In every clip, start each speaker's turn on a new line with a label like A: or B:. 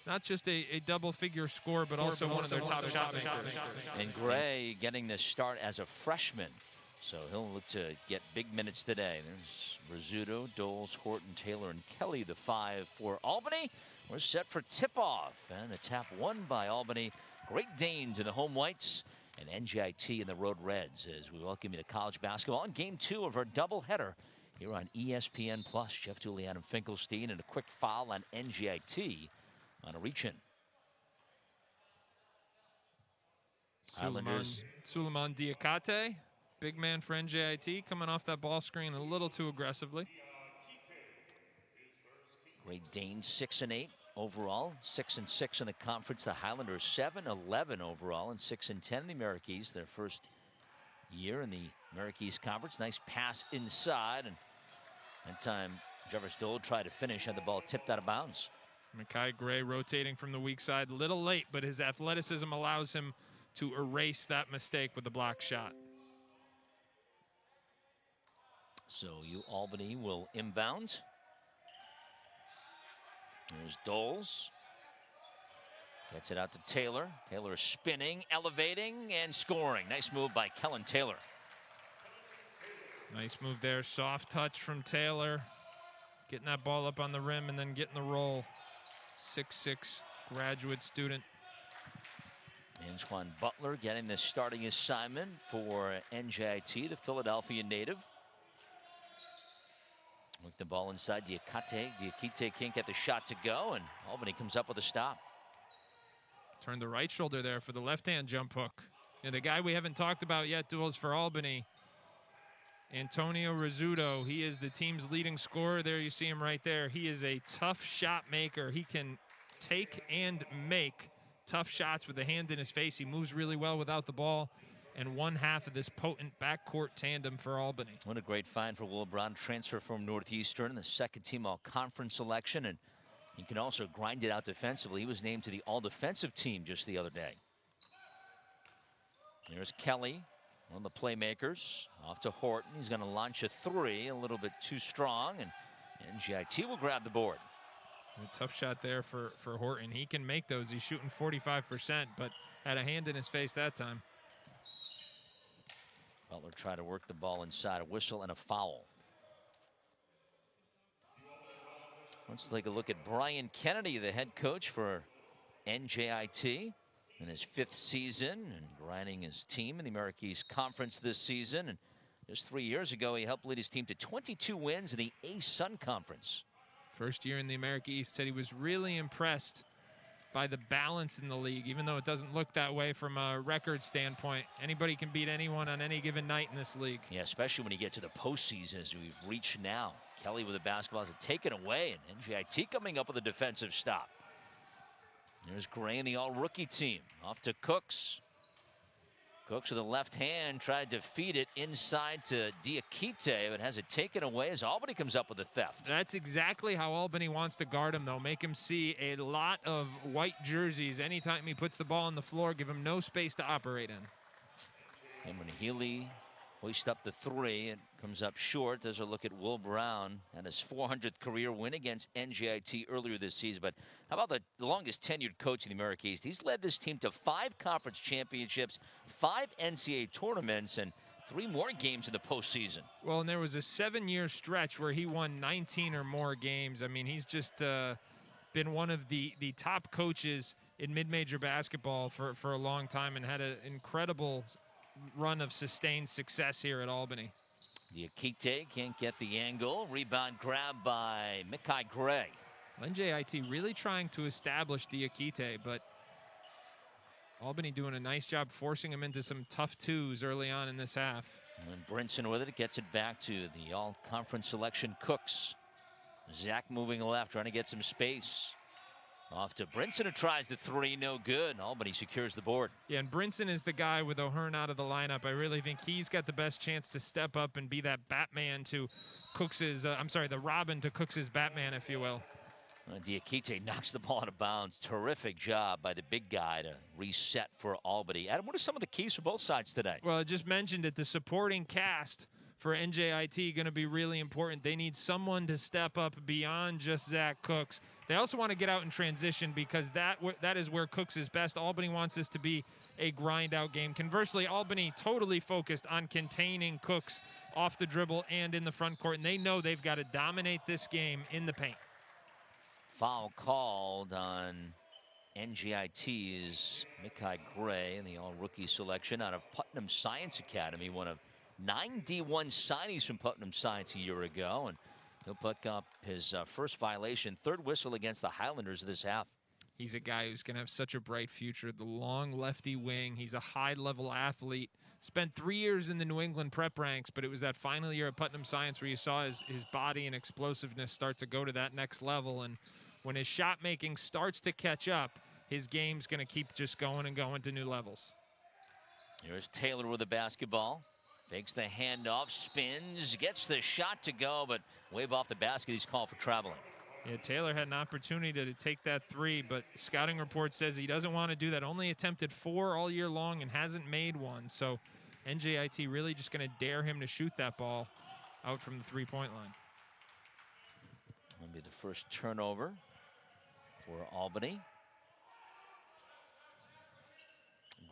A: not just a double-figure score, but also one of their top shot makers.
B: And Gray getting the start as a freshman, so he'll look to get big minutes today. There's Rizzuto, Doles, Horton, Taylor, and Kelly, the 5 for Albany. We're set for tip-off, and the tap won by Albany. Great Danes in the home whites, and NJIT in the road reds, as we welcome you to college basketball in Game 2 of our doubleheader here on ESPN+. Jeff Dooley, Adam Finkelstein, and a quick foul on NJIT on a reach-in. Islanders.
A: Suleiman Diakate, big man for NJIT, coming off that ball screen a little too aggressively.
B: Great Danes 6-8 overall, 6-6 in the conference. The Highlanders 7-11 overall and 6-10 in the Americas. Their first year in the Americas Conference. Nice pass inside, and that time Jeffers Dole tried to finish, had the ball tipped out of bounds.
A: Makai Gray rotating from the weak side, a little late, but his athleticism allows him to erase that mistake with the block shot.
B: So Albany will inbound. There's Doles. Gets it out to Taylor. Taylor spinning, elevating, and scoring. Nice move by Kellen Taylor.
A: Nice move there. Soft touch from Taylor. Getting that ball up on the rim and then getting the roll. 6'6" graduate student.
B: Antoine Butler getting the starting assignment for NJIT, the Philadelphia native. With the ball inside, Diakite can't get the shot to go, and Albany comes up with a stop.
A: Turned the right shoulder there for the left-hand jump hook. And the guy we haven't talked about yet, duels for Albany, Antonio Rizzuto. He is the team's leading scorer. There you see him right there. He is a tough shot maker. He can take and make tough shots with the hand in his face. He moves really well without the ball. And one half of this potent backcourt tandem for Albany.
B: What a great find for Will Brown, transfer from Northeastern, the second team all-conference selection, and he can also grind it out defensively. He was named to the all-defensive team just the other day. There's Kelly, one of the playmakers, off to Horton. He's going to launch a three, a little bit too strong, and NJIT will grab the board.
A: A tough shot there for Horton. He can make those. He's shooting 45%, but had a hand in his face that time.
B: Butler tried to work the ball inside, a whistle and a foul. Let's take a look at Brian Kennedy, the head coach for NJIT in his 5th season and grinding his team in the Americas Conference this season. And just 3 years ago, he helped lead his team to 22 wins in the A-Sun Conference.
A: First year in the America East, said he was really impressed by the balance in the league, even though it doesn't look that way from a record standpoint. Anybody can beat anyone on any given night in this league.
B: Yeah, especially when you get to the postseason, as we've reached now. Kelly with the basketball has it taken away, and NJIT coming up with a defensive stop. There's Gray and the all-rookie team. Off to Cooks. Cooks with the left hand tried to feed it inside to Diakite, but has it taken away as Albany comes up with a theft.
A: That's exactly how Albany wants to guard him, though. Make him see a lot of white jerseys anytime he puts the ball on the floor. Give him no space to operate in.
B: Cameron Healy hoists up the three. It comes up short. There's a look at Will Brown and his 400th career win against NJIT earlier this season. But how about the longest tenured coach in the America East? He's led this team to 5 conference championships, 5 NCAA tournaments, and 3 more games in the postseason.
A: Well, and there was a 7-year stretch where he won 19 or more games. I mean, he's just been one of the top coaches in mid-major basketball for a long time and had an incredible run of sustained success here at Albany.
B: Diakite can't get the angle. Rebound grab by Makai Gray.
A: NJIT really trying to establish Diakite, but Albany doing a nice job forcing him into some tough twos early on in this half.
B: And Brinson with it, gets it back to the all-conference selection Cooks. Zach moving left, trying to get some space. Off to Brinson, who tries the three, no good. Albany secures the board.
A: Yeah, and Brinson is the guy with O'Hearn out of the lineup. I really think he's got the best chance to step up and be that Batman to Cooks's, the Robin to Cooks's Batman, if you will.
B: Diakite knocks the ball out of bounds. Terrific job by the big guy to reset for Albany. Adam, what are some of the keys for both sides today?
A: Well, I just mentioned it. The supporting cast for NJIT going to be really important. They need someone to step up beyond just Zach Cooks. They also want to get out in transition because that is where Cooks is best. Albany wants this to be a grind-out game. Conversely, Albany totally focused on containing Cooks off the dribble and in the front court, and they know they've got to dominate this game in the paint.
B: Foul called on NJIT's Mikai Gray in the all-rookie selection out of Putnam Science Academy, one of 9 D1 signees from Putnam Science a year ago, and he'll pick up his first violation, third whistle against the Highlanders this half.
A: He's a guy who's going to have such a bright future. The long lefty wing. He's a high-level athlete. Spent 3 years in the New England prep ranks, but it was that final year at Putnam Science where you saw his body and explosiveness start to go to that next level. And when his shot making starts to catch up, his game's going to keep just going and going to new levels.
B: Here's Taylor with the basketball. Takes the handoff, spins, gets the shot to go, but wave off the basket. He's called for traveling.
A: Yeah, Taylor had an opportunity to take that three, but scouting report says he doesn't want to do that. Only attempted 4 all year long and hasn't made one. So NJIT really just going to dare him to shoot that ball out from the three-point line.
B: That'll be the first turnover for Albany.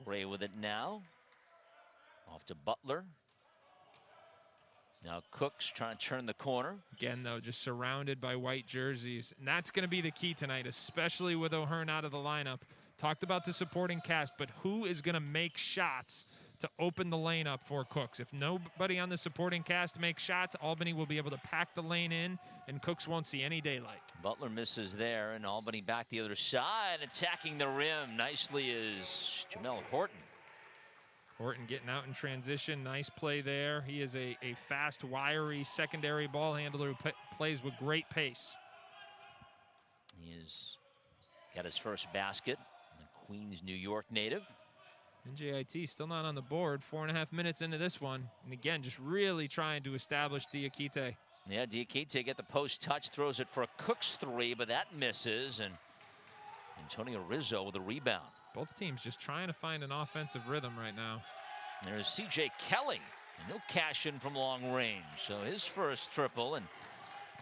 B: Gray with it now. Off to Butler. Now Cooks trying to turn the corner.
A: Again, though, just surrounded by white jerseys. And that's going to be the key tonight, especially with O'Hearn out of the lineup. Talked about the supporting cast, but who is going to make shots to open the lane up for Cooks? If nobody on the supporting cast makes shots, Albany will be able to pack the lane in, and Cooks won't see any daylight.
B: Butler misses there, and Albany back the other side. Attacking the rim nicely is Jamel Horton.
A: Horton getting out in transition. Nice play there. He is a fast, wiry secondary ball handler who plays with great pace.
B: He has got his first basket. The Queens, New York native.
A: NJIT still not on the board. 4.5 minutes into this one. And again, just really trying to establish Diakite.
B: Yeah, Diakite get the post touch, throws it for a Cooks three, but that misses. And Antonio Rizzo with a rebound.
A: Both teams just trying to find an offensive rhythm right now.
B: There's C.J. Kelly, and he'll cash in from long range. So his first triple, and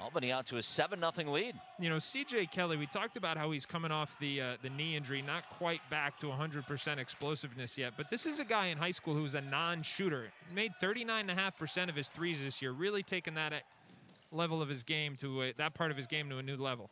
B: Albany out to a 7-0 lead.
A: You know, C.J. Kelly, we talked about how he's coming off the knee injury, not quite back to 100% explosiveness yet. But this is a guy in high school who's a non-shooter. Made 39.5% of his threes this year, really taking that level of his game to that part of his game to a new level.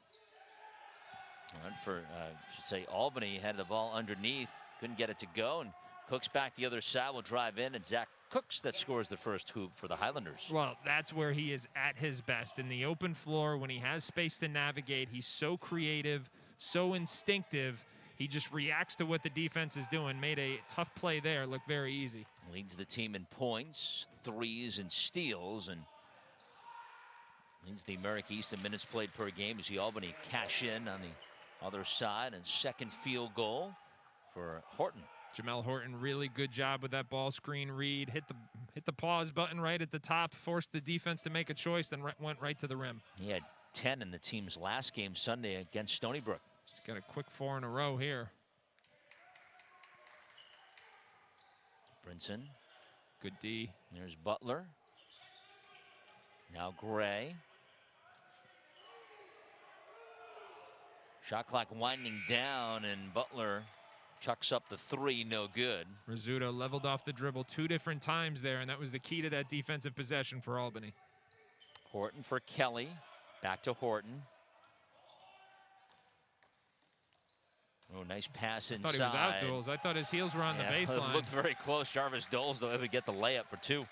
B: Should say Albany had the ball underneath, couldn't get it to go, and Cooks back the other side will drive in, and Zach Cooks that scores the first hoop for the Highlanders.
A: Well, that's where he is at his best. In the open floor, when he has space to navigate, he's so creative, so instinctive. He just reacts to what the defense is doing. Made a tough play there look very easy.
B: Leads the team in points, threes, and steals, and leads the America East in minutes played per game as the Albany cash in on the other side, and second field goal for Horton.
A: Jamel Horton, really good job with that ball screen read. Hit the pause button right at the top, forced the defense to make a choice, then went right to the rim.
B: He had 10 in the team's last game Sunday against Stony Brook.
A: He's got a quick 4 in a row here.
B: Brinson.
A: Good D.
B: There's Butler. Now Gray. Shot clock winding down, and Butler chucks up the three, no good.
A: Rizzuto leveled off the dribble 2 different times there, and that was the key to that defensive possession for Albany.
B: Horton for Kelly. Back to Horton. Oh, nice pass inside.
A: I thought he was out, Doles. I thought his heels were on the baseline.
B: It looked very close. Jarvis Doles, though, able to get the layup for 2.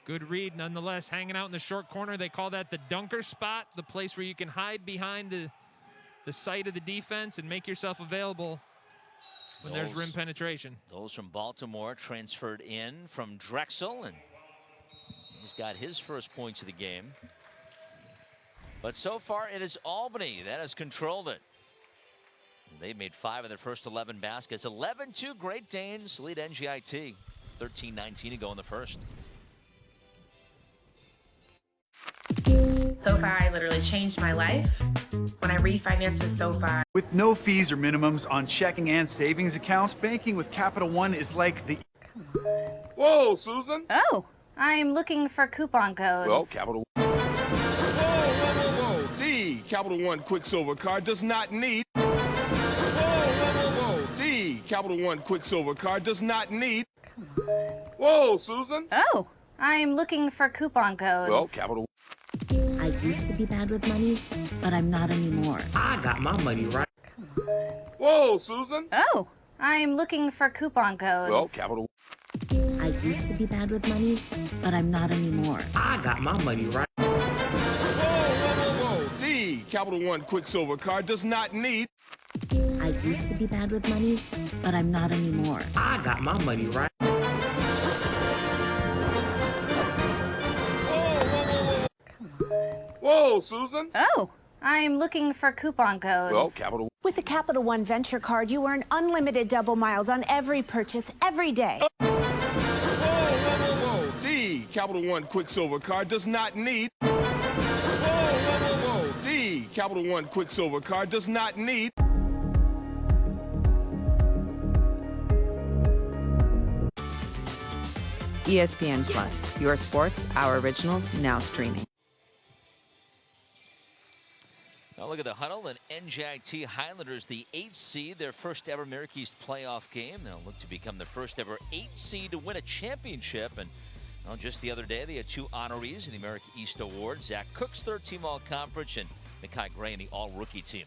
A: Good read, nonetheless. Hanging out in the short corner. They call that the dunker spot, the place where you can hide behind the sight of the defense and make yourself available when there's rim penetration.
B: Doles from Baltimore transferred in from Drexel, and he's got his first points of the game. But so far, it is Albany that has controlled it. They made 5 of their first 11 baskets. 11-2 Great Danes lead NJIT. 13-19 to go in the first.
C: SoFi literally changed my life when I refinanced with SoFi.
D: With no fees or minimums on checking and savings accounts, banking with Capital One is like the...
E: Whoa, Susan.
F: Oh, I'm looking for coupon codes.
E: Well, Capital... Whoa. Capital One Quicksilver card does not need. Whoa, whoa, whoa, whoa. The Capital One Quicksilver card does not need. Whoa, Susan.
F: Oh, I'm looking for coupon codes.
E: Well, Capital.
G: I used to be bad with money, but I'm not anymore.
H: I got my money right.
E: Whoa, Susan.
F: Oh, I'm looking for coupon codes.
E: Well, Capital.
G: I used to be bad with money, but I'm not anymore.
H: I got my money right.
E: Whoa, whoa, whoa, whoa. The Capital One Quicksilver card does not need.
G: I used to be bad with money, but I'm not anymore.
H: I got my money right.
E: Whoa, whoa, whoa, whoa. Whoa, Susan.
F: Oh, I'm looking for coupon codes.
E: Well, Capital.
I: With the Capital One Venture Card, you earn unlimited double miles on every purchase every day.
E: Whoa, whoa, whoa, whoa. The Capital One Quicksilver card does not need. Whoa, whoa, whoa, whoa. The Capital One Quicksilver card does not need.
J: ESPN Plus, your sports, our originals, now streaming.
B: Now look at the huddle and NJIT Highlanders, the 8th seed, their first ever American playoff game. They'll look to become the first ever 8th seed to win a championship. And well, just the other day, they had 2 honorees in the America East Award. Zach Cook's third-team All-Conference and Mekhi Gray in the All-Rookie team.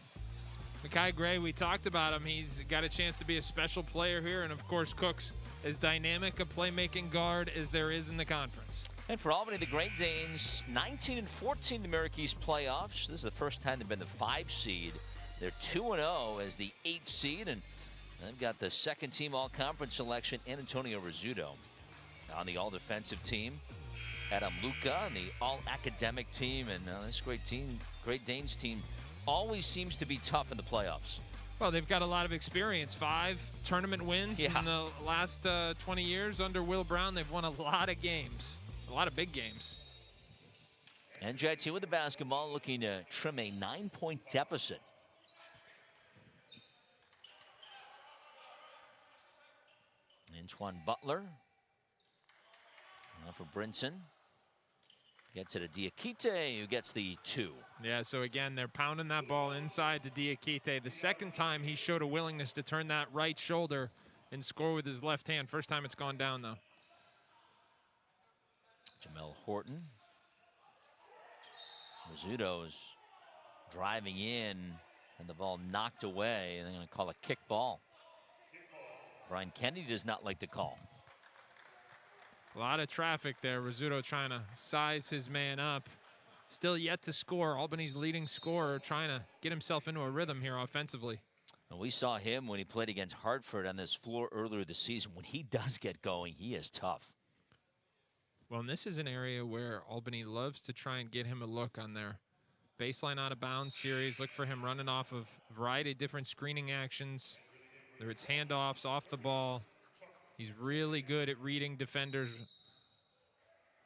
A: Mekhi Gray, we talked about him. He's got a chance to be a special player here. And, of course, Cook's as dynamic a playmaking guard as there is in the conference.
B: And for Albany, the Great Danes, 19-14 in the America East playoffs. This is the first time they've been the 5 seed. They're 2-0 as the 8 seed, and they've got the second-team All-Conference selection and Antonio Rizzuto. On the all-defensive team, Adam Luca, and the all-academic team, and this Great Danes team always seems to be tough in the playoffs.
A: Well, they've got a lot of experience. 5 tournament wins in the last 20 years under Will Brown. They've won a lot of games. A lot of big games.
B: NJIT with the basketball looking to trim a 9-point deficit. Antoine Butler. Now for Brinson. Gets it to Diakite, who gets the 2.
A: Yeah, so again, they're pounding that ball inside to Diakite. The second time he showed a willingness to turn that right shoulder and score with his left hand. First time it's gone down, though.
B: Jamel Horton. Rizzuto is driving in, and the ball knocked away, and they're going to call a kick ball. Brian Kennedy does not like the call.
A: A lot of traffic there. Rizzuto trying to size his man up. Still yet to score. Albany's leading scorer trying to get himself into a rhythm here offensively.
B: And we saw him when he played against Hartford on this floor earlier this season. When he does get going, he is tough.
A: Well, and this is an area where Albany loves to try and get him a look on their baseline out of bounds series. Look for him running off of a variety of different screening actions, whether it's handoffs, off the ball. He's really good at reading defenders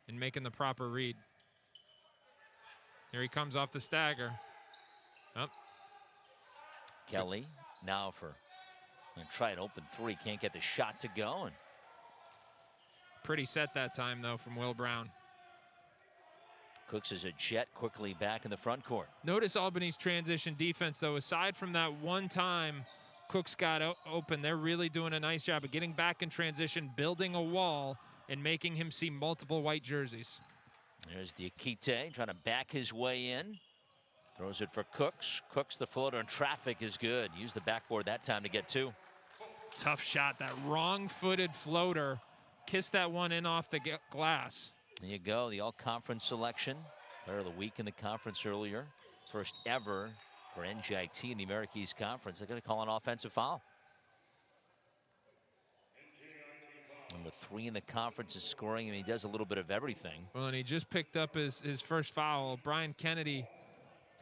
A: and making the proper read. Here he comes off the stagger. Oh.
B: Kelly now for going to try an open 3. Can't get the shot to go. And
A: pretty set that time, though, from Will Brown.
B: Cooks is a jet quickly back in the front court.
A: Notice Albany's transition defense, though. Aside from that one time Cooks got open, they're really doing a nice job of getting back in transition, building a wall, and making him see multiple white jerseys.
B: There's Diakite trying to back his way in. Throws it for Cooks. Cooks, the floater in traffic is good. Used the backboard that time to get 2.
A: Tough shot. That wrong-footed floater. Kissed that one in off the glass.
B: There you go. The all-conference selection. Player of the week in the conference earlier. First ever for NJIT in the America East Conference. They're going to call an offensive foul. Number 3 in the conference is scoring, and he does a little bit of everything.
A: Well, and he just picked up his first foul. Brian Kennedy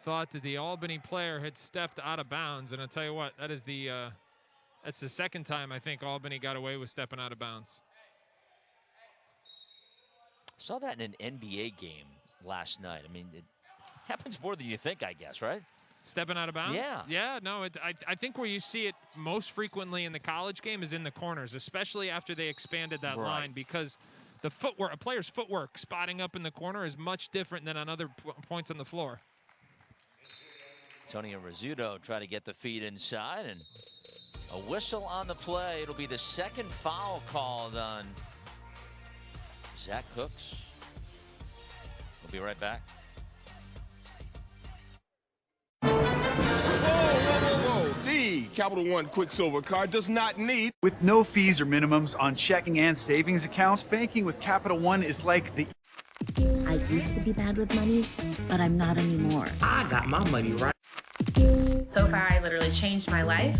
A: thought that the Albany player had stepped out of bounds, and I'll tell you what, that's the second time I think Albany got away with stepping out of bounds.
B: Saw that in an NBA game last night. I mean, it happens more than you think, I guess, right?
A: Stepping out of bounds?
B: Yeah.
A: Yeah, no, I think where you see it most frequently in the college game is in the corners, especially after they expanded that line, because the footwork, a player's footwork spotting up in the corner is much different than on other points on the floor.
B: Antonio Rizzuto try to get the feet inside, and a whistle on the play. It'll be the second foul called on Zach Cooks. We'll be right back.
E: Whoa. The Capital One Quicksilver card does not need.
D: With no fees or minimums on checking and savings accounts, banking with Capital One is like the...
G: I used to be bad with money, but I'm not anymore.
H: I got my money right.
C: SoFi literally changed my life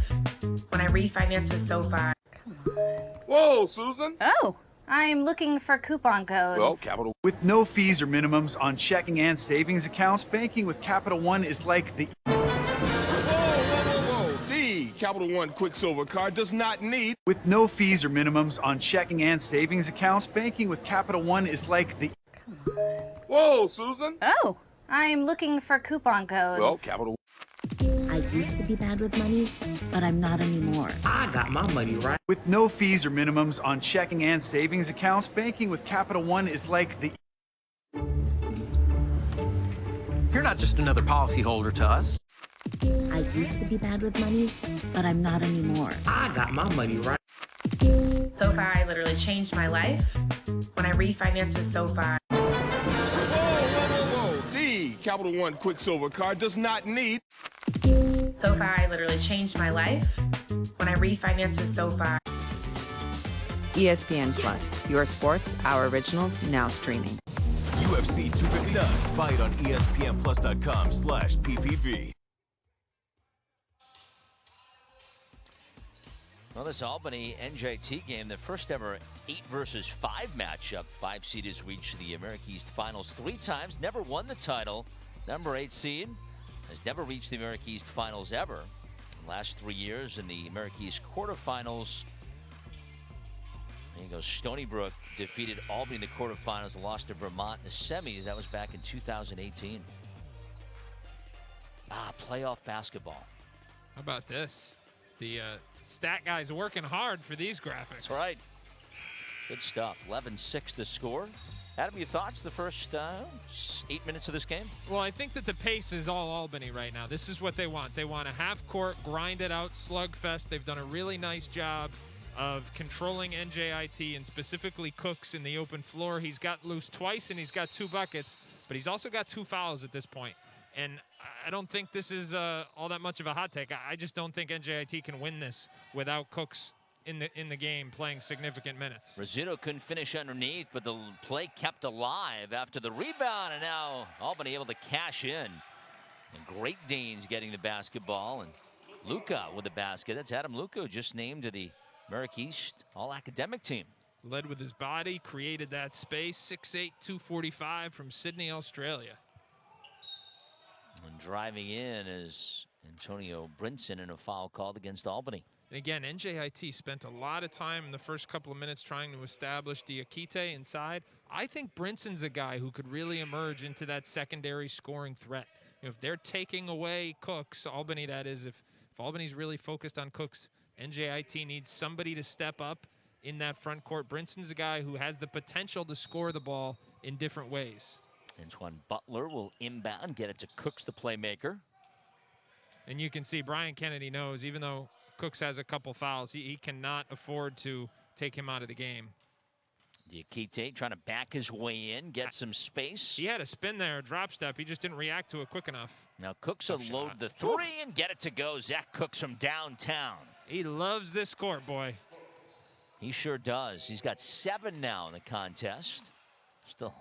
C: when I refinanced with SoFi.
E: Whoa, Susan.
F: Oh, I'm looking for coupon codes.
E: Well, Capital.
D: With no fees or minimums on checking and savings accounts, banking with Capital One is like the...
E: Whoa. The Capital One Quicksilver card does not need.
D: With no fees or minimums on checking and savings accounts, banking with Capital One is like the...
E: Whoa, Susan.
F: Oh, I'm looking for coupon codes.
E: Well, Capital.
G: I used to be bad with money, but I'm not anymore.
H: I got my money right.
D: With no fees or minimums on checking and savings accounts, banking with Capital One is like the...
K: You're not just another policyholder to us.
G: I used to be bad with money, but I'm not anymore.
H: I got my money right.
C: SoFi literally changed my life when I refinanced with SoFi.
E: Whoa. The Capital One Quicksilver card does not need.
C: SoFi literally changed my life when I refinanced with SoFi.
J: ESPN Plus, your sports, our originals, now streaming.
L: UFC 259. Buy it on ESPNplus.com/PPV.
B: Well, this Albany NJIT game, the first ever 8 versus 5 matchup. 5 seed has reached the America East Finals 3 times, never won the title. Number 8 seed has never reached the America East Finals ever. The last 3 years in the America East quarterfinals. There you go. Stony Brook defeated Albany in the quarterfinals and lost to Vermont in the semis. That was back in 2018. Playoff basketball.
A: How about this? The stat guy's working hard for these graphics.
B: That's right. Good stuff. 11-6 the score. Adam, your thoughts the first 8 minutes of this game?
A: Well, I think that the pace is all Albany right now. This is what they want. They want a half-court, grind-it-out slugfest. They've done a really nice job of controlling NJIT and specifically Cooks in the open floor. He's got loose twice and he's got 2 buckets, but he's also got 2 fouls at this point. And I don't think this is all that much of a hot take. I just don't think NJIT can win this without Cooks in the game playing significant minutes.
B: Rizzuto couldn't finish underneath, but the play kept alive after the rebound, and now Albany able to cash in. And Great Danes getting the basketball, and Luca with the basket. That's Adam Luca, just named to the America East All-Academic team.
A: Led with his body, created that space. 6'8", 245 from Sydney, Australia.
B: And driving in is Antonio Brinson, in a foul called against Albany.
A: And again, NJIT spent a lot of time in the first couple of minutes trying to establish Diakite inside. I think Brinson's a guy who could really emerge into that secondary scoring threat. If they're taking away Cooks, Albany that is, if Albany's really focused on Cooks, NJIT needs somebody to step up in that front court. Brinson's a guy who has the potential to score the ball in different ways.
B: Antoine Butler will inbound, get it to Cooks, the playmaker.
A: And you can see Brian Kennedy knows, even though Cooks has a couple fouls, he cannot afford to take him out of the game.
B: Diakite trying to back his way in, get some space.
A: He had a spin there, a drop step. He just didn't react to it quick enough.
B: Now Cooks will load the 3 and get it to go. Zach Cooks from downtown.
A: He loves this court, boy.
B: He sure does. He's got 7 now in the contest. Still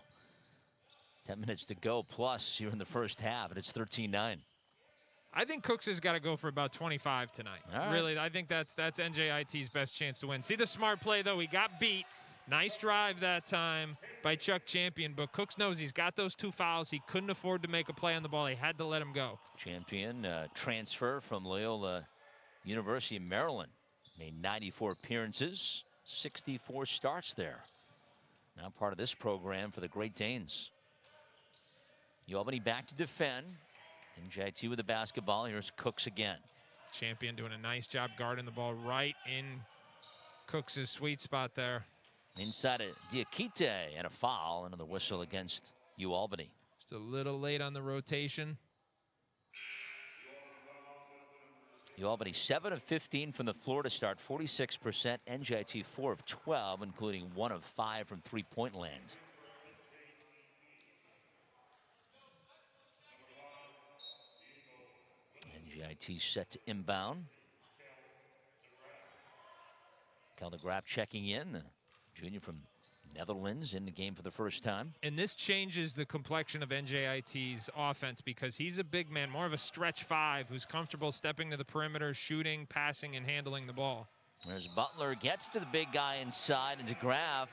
B: 10 minutes to go plus here in the first half, and it's 13-9.
A: I think Cooks has got to go for about 25 tonight.
B: Right.
A: Really, I think that's NJIT's best chance to win. See the smart play, though. He got beat. Nice drive that time by Chuck Champion, but Cooks knows he's got those 2 fouls. He couldn't afford to make a play on the ball. He had to let him go.
B: Champion, transfer from Loyola University of Maryland. Made 94 appearances, 64 starts there. Now part of this program for the Great Danes. Albany back to defend. NJIT with the basketball. Here's Cooks again.
A: Champion doing a nice job guarding the ball right in Cooks' sweet spot there.
B: Inside of Diakite, and a foul, and another whistle against UAlbany.
A: Just a little late on the rotation.
B: Albany 7 of 15 from the floor to start, 46%. NJIT 4 of 12, including 1 of 5 from three-point land. NJIT set to inbound. Cal DeGraaf checking in, the junior from Netherlands, in the game for the first time.
A: And this changes the complexion of NJIT's offense because he's a big man, more of a stretch 5 who's comfortable stepping to the perimeter, shooting, passing, and handling the ball.
B: There's Butler, gets to the big guy inside, and DeGraaf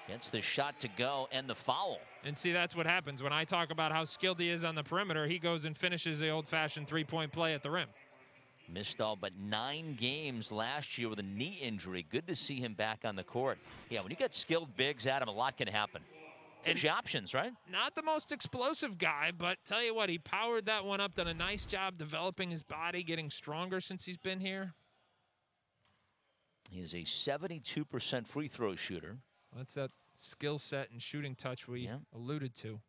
B: gets the shot to go and the foul.
A: And see, that's what happens. When I talk about how skilled he is on the perimeter, he goes and finishes the old-fashioned three-point play at the rim.
B: Missed all but 9 games last year with a knee injury. Good to see him back on the court. Yeah, when you get skilled bigs, Adam, a lot can happen. Gives you options, right?
A: Not the most explosive guy, but tell you what, he powered that one up, done a nice job developing his body, getting stronger since he's been here.
B: He is a 72% free throw shooter.
A: That's that skill set and shooting touch we alluded to.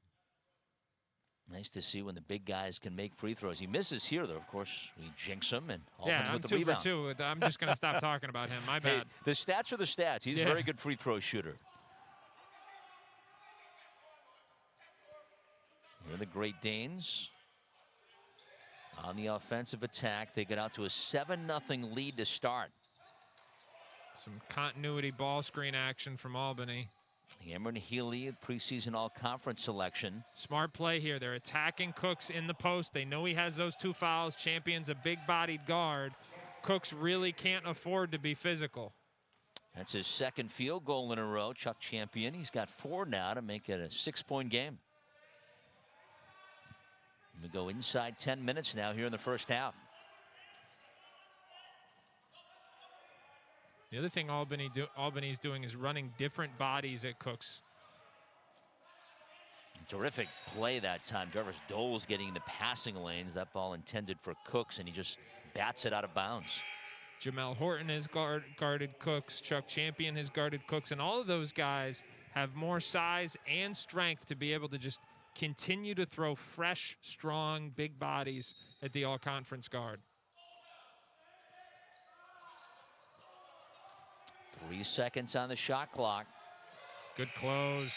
B: Nice to see when the big guys can make free throws. He misses here, though. Of course, we jinx him and
A: I'm
B: with the
A: 2
B: rebound.
A: for 2. I'm just going to stop talking about him. My bad.
B: Hey, the stats are the stats. He's a very good free throw shooter. Here are the Great Danes on the offensive attack. They get out to a 7-0 lead to start.
A: Some continuity ball screen action from Albany.
B: Cameron Healy, preseason all-conference selection.
A: Smart play here. They're attacking Cooks in the post. They know he has those 2 fouls. Champion's a big-bodied guard. Cooks really can't afford to be physical.
B: That's his 2nd field goal in a row. Chuck Champion, he's got 4 now to make it a 6-point game. We go inside 10 minutes now here in the first half.
A: The other thing Albany's doing is running different bodies at Cooks.
B: Terrific play that time. Jarvis Dole's getting the passing lanes. That ball intended for Cooks, and he just bats it out of bounds.
A: Jamel Horton has guarded Cooks. Chuck Champion has guarded Cooks. And all of those guys have more size and strength to be able to just continue to throw fresh, strong, big bodies at the all-conference guard.
B: 3 seconds on the shot clock.
A: Good close.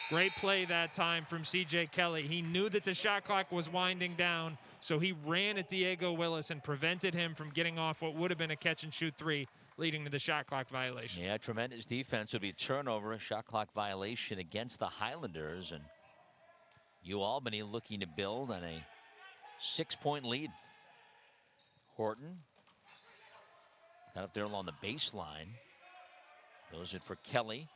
A: Great play that time from C.J. Kelly. He knew that the shot clock was winding down, so he ran at Diego Willis and prevented him from getting off what would have been a catch-and-shoot 3, leading to the shot clock violation.
B: Yeah, tremendous defense. Would be a turnover, a shot clock violation against the Highlanders. And Albany looking to build on a 6-point lead. Horton got up there along the baseline. Throws it for Kelly.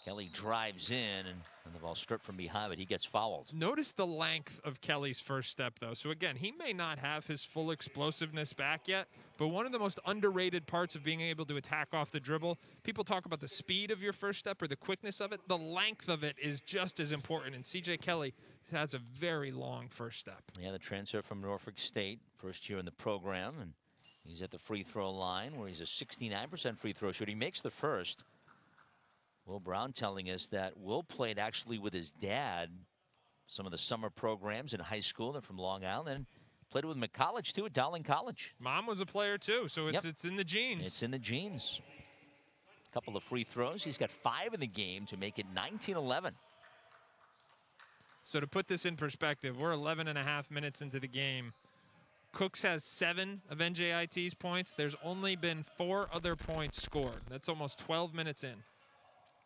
B: Kelly drives in, and the ball stripped from behind, but he gets fouled.
A: Notice the length of Kelly's first step, though. So, again, he may not have his full explosiveness back yet, but one of the most underrated parts of being able to attack off the dribble, people talk about the speed of your first step or the quickness of it. The length of it is just as important, and C.J. Kelly has a very long first step.
B: Yeah, the transfer from Norfolk State, first year in the program, and he's at the free throw line where he's a 69% free throw shooter. He makes the first. Will Brown telling us that Will played actually with his dad some of the summer programs in high school. They're from Long Island, and played with him at college too, at Dowling College.
A: Mom was a player too, so it's in the genes.
B: It's in the genes. A couple of free throws. He's got 5 in the game to make it 19-11.
A: So to put this in perspective, we're 11.5 minutes into the game. Cooks has 7 of NJIT's points. There's only been 4 other points scored. That's almost 12 minutes in.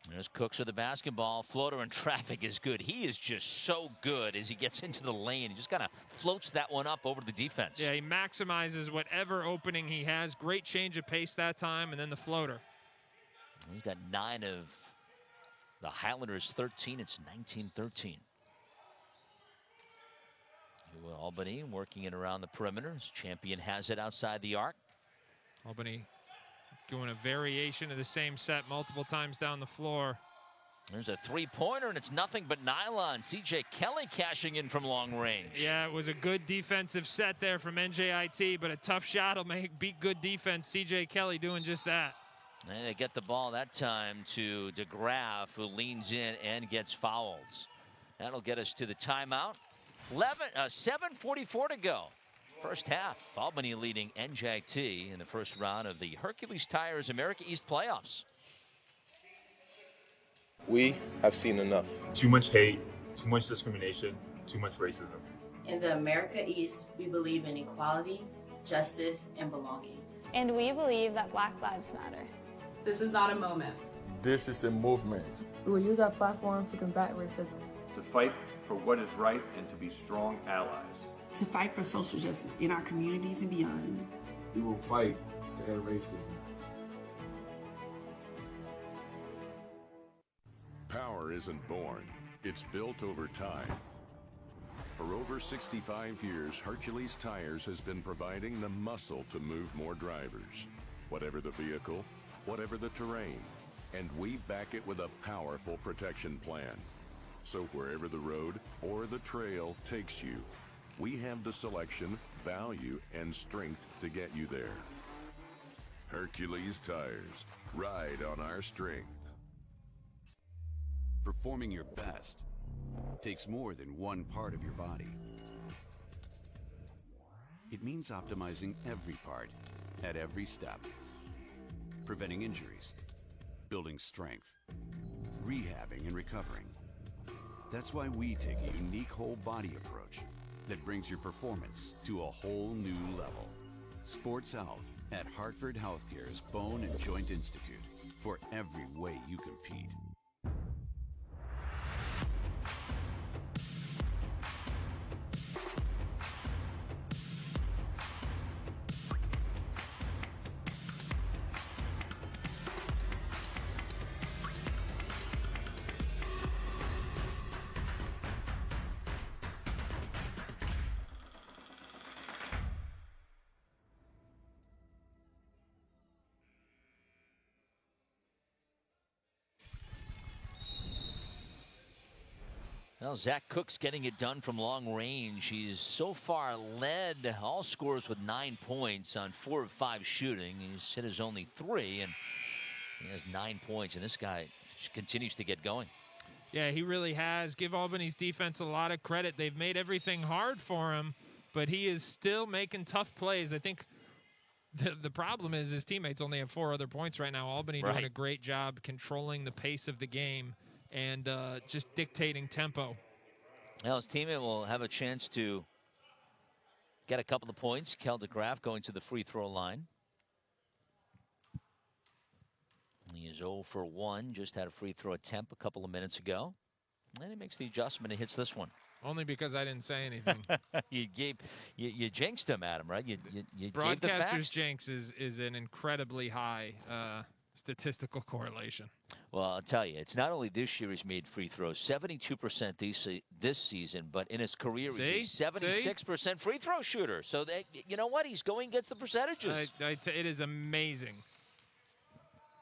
B: There's Cooks with the basketball. Floater in traffic is good. He is just so good as he gets into the lane. He just kind of floats that one up over the defense.
A: Yeah, he maximizes whatever opening he has. Great change of pace that time, and then the floater.
B: He's got 9 of the Highlanders' 13. It's 19-13. Albany working it around the perimeter. His champion has it outside the arc.
A: Albany doing a variation of the same set multiple times down the floor.
B: There's a 3-pointer, and it's nothing but nylon. C.J. Kelly cashing in from long range.
A: Yeah, it was a good defensive set there from NJIT, but a tough shot will beat good defense. C.J. Kelly doing just that.
B: And they get the ball that time to DeGraaf, who leans in and gets fouled. That'll get us to the timeout. 7:44 to go. First half, Albany leading NJIT in the first round of the Hercules Tires America East playoffs.
M: We have seen enough.
N: Too much hate, too much discrimination, too much racism.
O: In the America East, we believe in equality, justice, and belonging.
P: And we believe that Black Lives Matter.
Q: This is not a moment.
M: This is a movement.
R: We will use our platform to combat racism.
S: To fight for what is right and to be strong allies.
T: To fight for social justice in our communities and beyond.
U: We will fight to end racism.
V: Power isn't born, it's built over time. For over 65 years, Hercules Tires has been providing the muscle to move more drivers. Whatever the vehicle, whatever the terrain, and we back it with a powerful protection plan. So wherever the road or the trail takes you, we have the selection, value, and strength to get you there. Hercules Tires. Ride on our strength.
W: Performing your best takes more than one part of your body. It means optimizing every part at every step. Preventing injuries, building strength, rehabbing and recovering. That's why we take a unique whole body approach that brings your performance to a whole new level. Sports Health at Hartford Healthcare's Bone and Joint Institute for every way you compete.
B: Well, Zach Cook's getting it done from long range. He's so far led all scores with 9 points on 4 of 5 shooting. He's hit his only 3, and he has 9 points. And this guy continues to get going.
A: Yeah, he really has. Give Albany's defense a lot of credit. They've made everything hard for him, but he is still making tough plays. I think the problem is his teammates only have 4 other points right now. Albany doing a great job controlling the pace of the game and just dictating tempo.
B: Now his teammate will have a chance to get a couple of points. Kel DeGraff going to the free throw line. He is 0 for 1, just had a free throw attempt a couple of minutes ago. And he makes the adjustment and hits this one.
A: Only because I didn't say anything.
B: you jinxed him, Adam, right? You gave the
A: Broadcaster's
B: facts.
A: jinx is an incredibly high statistical correlation.
B: Well, I'll tell you, it's not only this year he's made free throws, 72% this season, but in his career he's a 76% free throw shooter. So, you know what? He's going against the percentages.
A: It is amazing.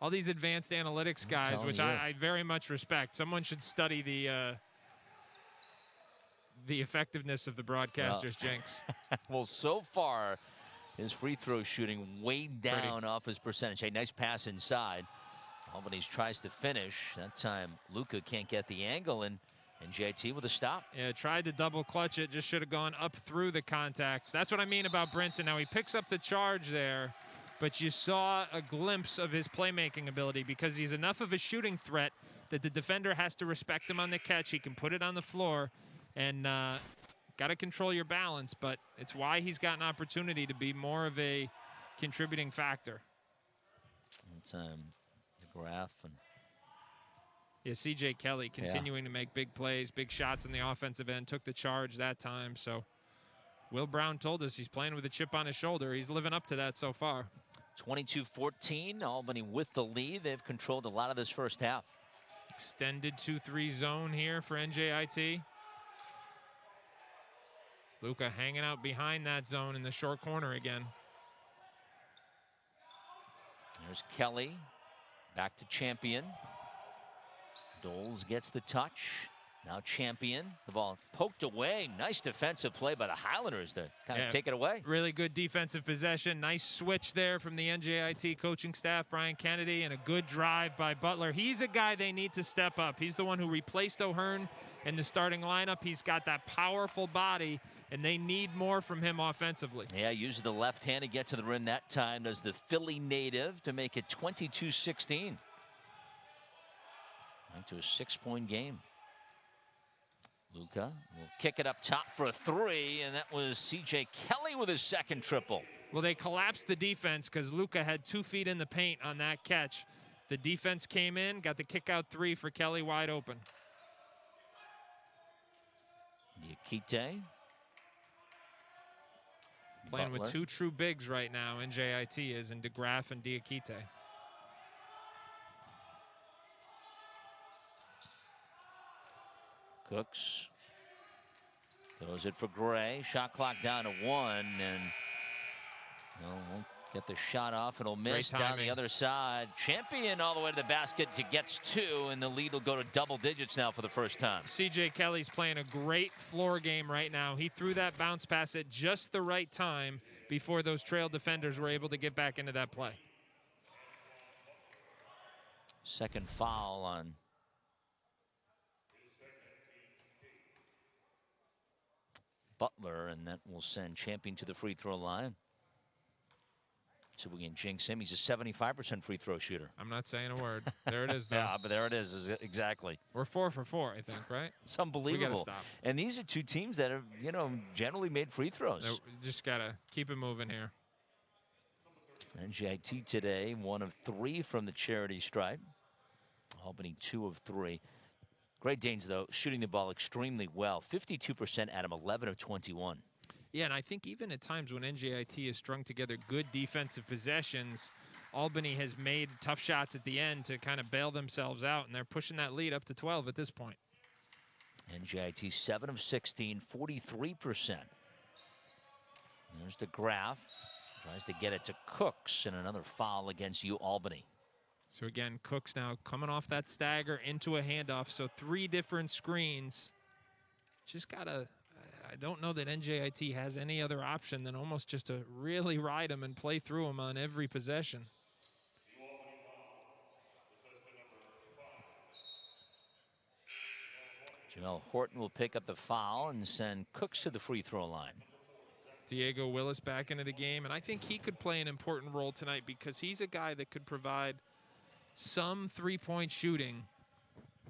A: All these advanced analytics guys, which I very much respect. Someone should study the effectiveness of the broadcaster's jinx.
B: Well, so far, his free throw shooting way down off his percentage. Hey, nice pass inside. Albany tries to finish. That time, Luka can't get the angle, and NJIT with a stop.
A: Yeah, tried to double clutch it. Just should have gone up through the contact. That's what I mean about Brinson. Now he picks up the charge there, but you saw a glimpse of his playmaking ability because he's enough of a shooting threat that the defender has to respect him on the catch. He can put it on the floor, and got to control your balance, but it's why he's got an opportunity to be more of a contributing factor.
B: It's DeGraff and
A: C.J. Kelly continuing to make big plays, big shots in the offensive end, took the charge that time. So Will Brown told us he's playing with a chip on his shoulder. He's living up to that so far.
B: 22-14, Albany with the lead. They've controlled a lot of this first half.
A: Extended 2-3 zone here for NJIT. Luka hanging out behind that zone in the short corner again.
B: There's Kelly, back to Champion. Doles gets the touch. Now Champion, the ball poked away. Nice defensive play by the Highlanders to kind of take it away.
A: Really good defensive possession. Nice switch there from the NJIT coaching staff, Brian Kennedy, and a good drive by Butler. He's a guy they need to step up. He's the one who replaced O'Hearn in the starting lineup. He's got that powerful body and they need more from him offensively.
B: Yeah, uses the left hand to get to the rim that time. Does the Philly native to make it 22-16. Into a 6-point game. Luka will kick it up top for a 3, and that was C.J. Kelly with his second triple.
A: Well, they collapsed the defense because Luka had 2 feet in the paint on that catch. The defense came in, got the kick out 3 for Kelly wide open.
B: Diakite.
A: Playing
B: Butler.
A: with 2 true bigs right now, NJIT is, in DeGraff and Diakite.
B: Cooks throws it for Gray. Shot clock down to 1, and won't get the shot off. It'll miss down the other side. Champion all the way to the basket. Gets 2, and the lead will go to double digits now for the first time.
A: C.J. Kelly's playing a great floor game right now. He threw that bounce pass at just the right time before those trail defenders were able to get back into that play.
B: Second foul on Butler, and that will send Champion to the free throw line. So we can jinx him. He's a 75% free throw shooter.
A: I'm not saying a word. There it is, though.
B: Yeah, but there it is, exactly.
A: We're 4 for 4, I think, right?
B: It's unbelievable.
A: We got to stop.
B: And these are 2 teams that have, generally made free throws.
A: No, just got to keep it moving here.
B: NJIT today, 1 of 3 from the charity stripe. Albany, 2 of 3. Great Danes, though, shooting the ball extremely well. 52% at him, 11 of 21.
A: Yeah, and I think even at times when NJIT has strung together good defensive possessions, Albany has made tough shots at the end to kind of bail themselves out, and they're pushing that lead up to 12 at this point.
B: NJIT 7 of 16, 43%. There's the graph. Tries to get it to Cooks, and another foul against Albany.
A: So again, Cooks now coming off that stagger into a handoff. So 3 different screens. Just gotta, I don't know that NJIT has any other option than almost just to really ride them and play through them on every possession.
B: Jamel Horton will pick up the foul and send Cooks to the free throw line.
A: Diego Willis back into the game, and I think he could play an important role tonight because he's a guy that could provide some three-point shooting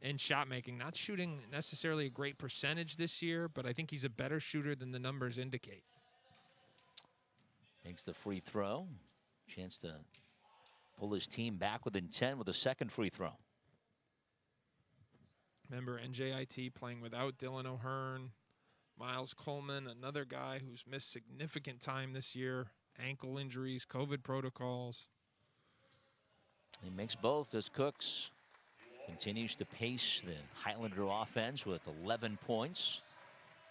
A: and shot making. Not shooting necessarily a great percentage this year, but I think he's a better shooter than the numbers indicate.
B: Makes the free throw. Chance to pull his team back within 10 with a second free throw.
A: Remember, NJIT playing without Dylan O'Hearn, Miles Coleman, another guy who's missed significant time this year, ankle injuries, COVID protocols.
B: He makes both as Cooks continues to pace the Highlander offense with 11 points.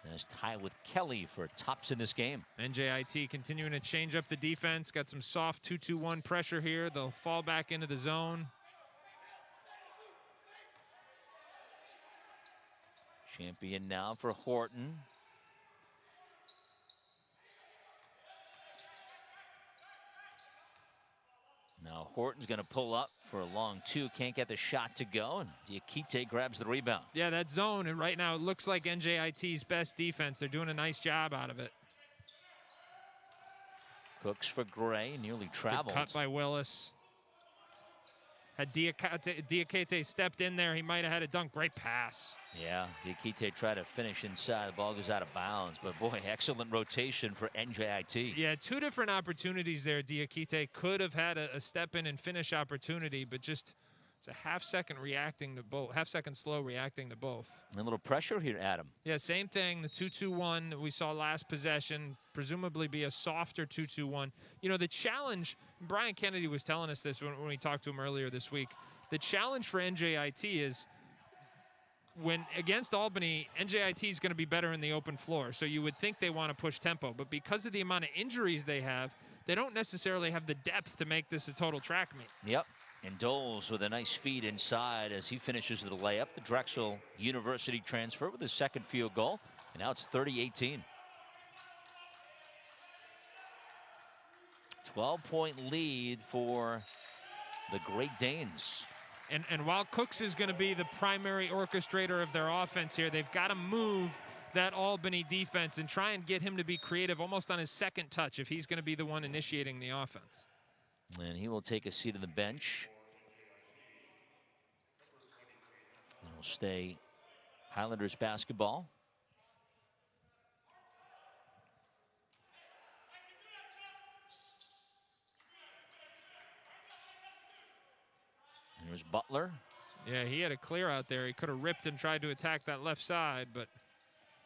B: And is tied with Kelly for tops in this game.
A: NJIT continuing to change up the defense. Got some soft 2-2-1 pressure here. They'll fall back into the zone.
B: Champion now for Horton. Now Horton's going to pull up for a long 2. Can't get the shot to go, and Diakite grabs the rebound.
A: Yeah, that zone, and right now it looks like NJIT's best defense. They're doing a nice job out of it.
B: Cooks for Gray, nearly traveled.
A: Good cut by Willis. Had Diakite stepped in there, he might have had a dunk. Great pass.
B: Yeah, Diakite tried to finish inside. The ball goes out of bounds. But, boy, excellent rotation for NJIT.
A: Yeah, 2 different opportunities there. Diakite could have had a step in and finish opportunity, but just it's a half-second reacting to both. Half-second slow reacting to both.
B: And a little pressure here, Adam.
A: Yeah, same thing. The 2-2-1 that we saw last possession, presumably be a softer 2-2-1. You know, the challenge, Brian Kennedy was telling us this when we talked to him earlier this week. The challenge for NJIT is when against Albany, NJIT is going to be better in the open floor. So you would think they want to push tempo. But because of the amount of injuries they have, they don't necessarily have the depth to make this a total track meet.
B: Yep. And Doles with a nice feed inside as he finishes the layup. The Drexel University transfer with his second field goal. And now it's 30-18. 12-point lead for the Great Danes.
A: And while Cooks is going to be the primary orchestrator of their offense here, they've got to move that Albany defense and try and get him to be creative almost on his second touch if he's going to be the one initiating the offense.
B: And he will take a seat on the bench. And will stay Highlanders basketball. Here's Butler.
A: Yeah, he had a clear out there. He could have ripped and tried to attack that left side, but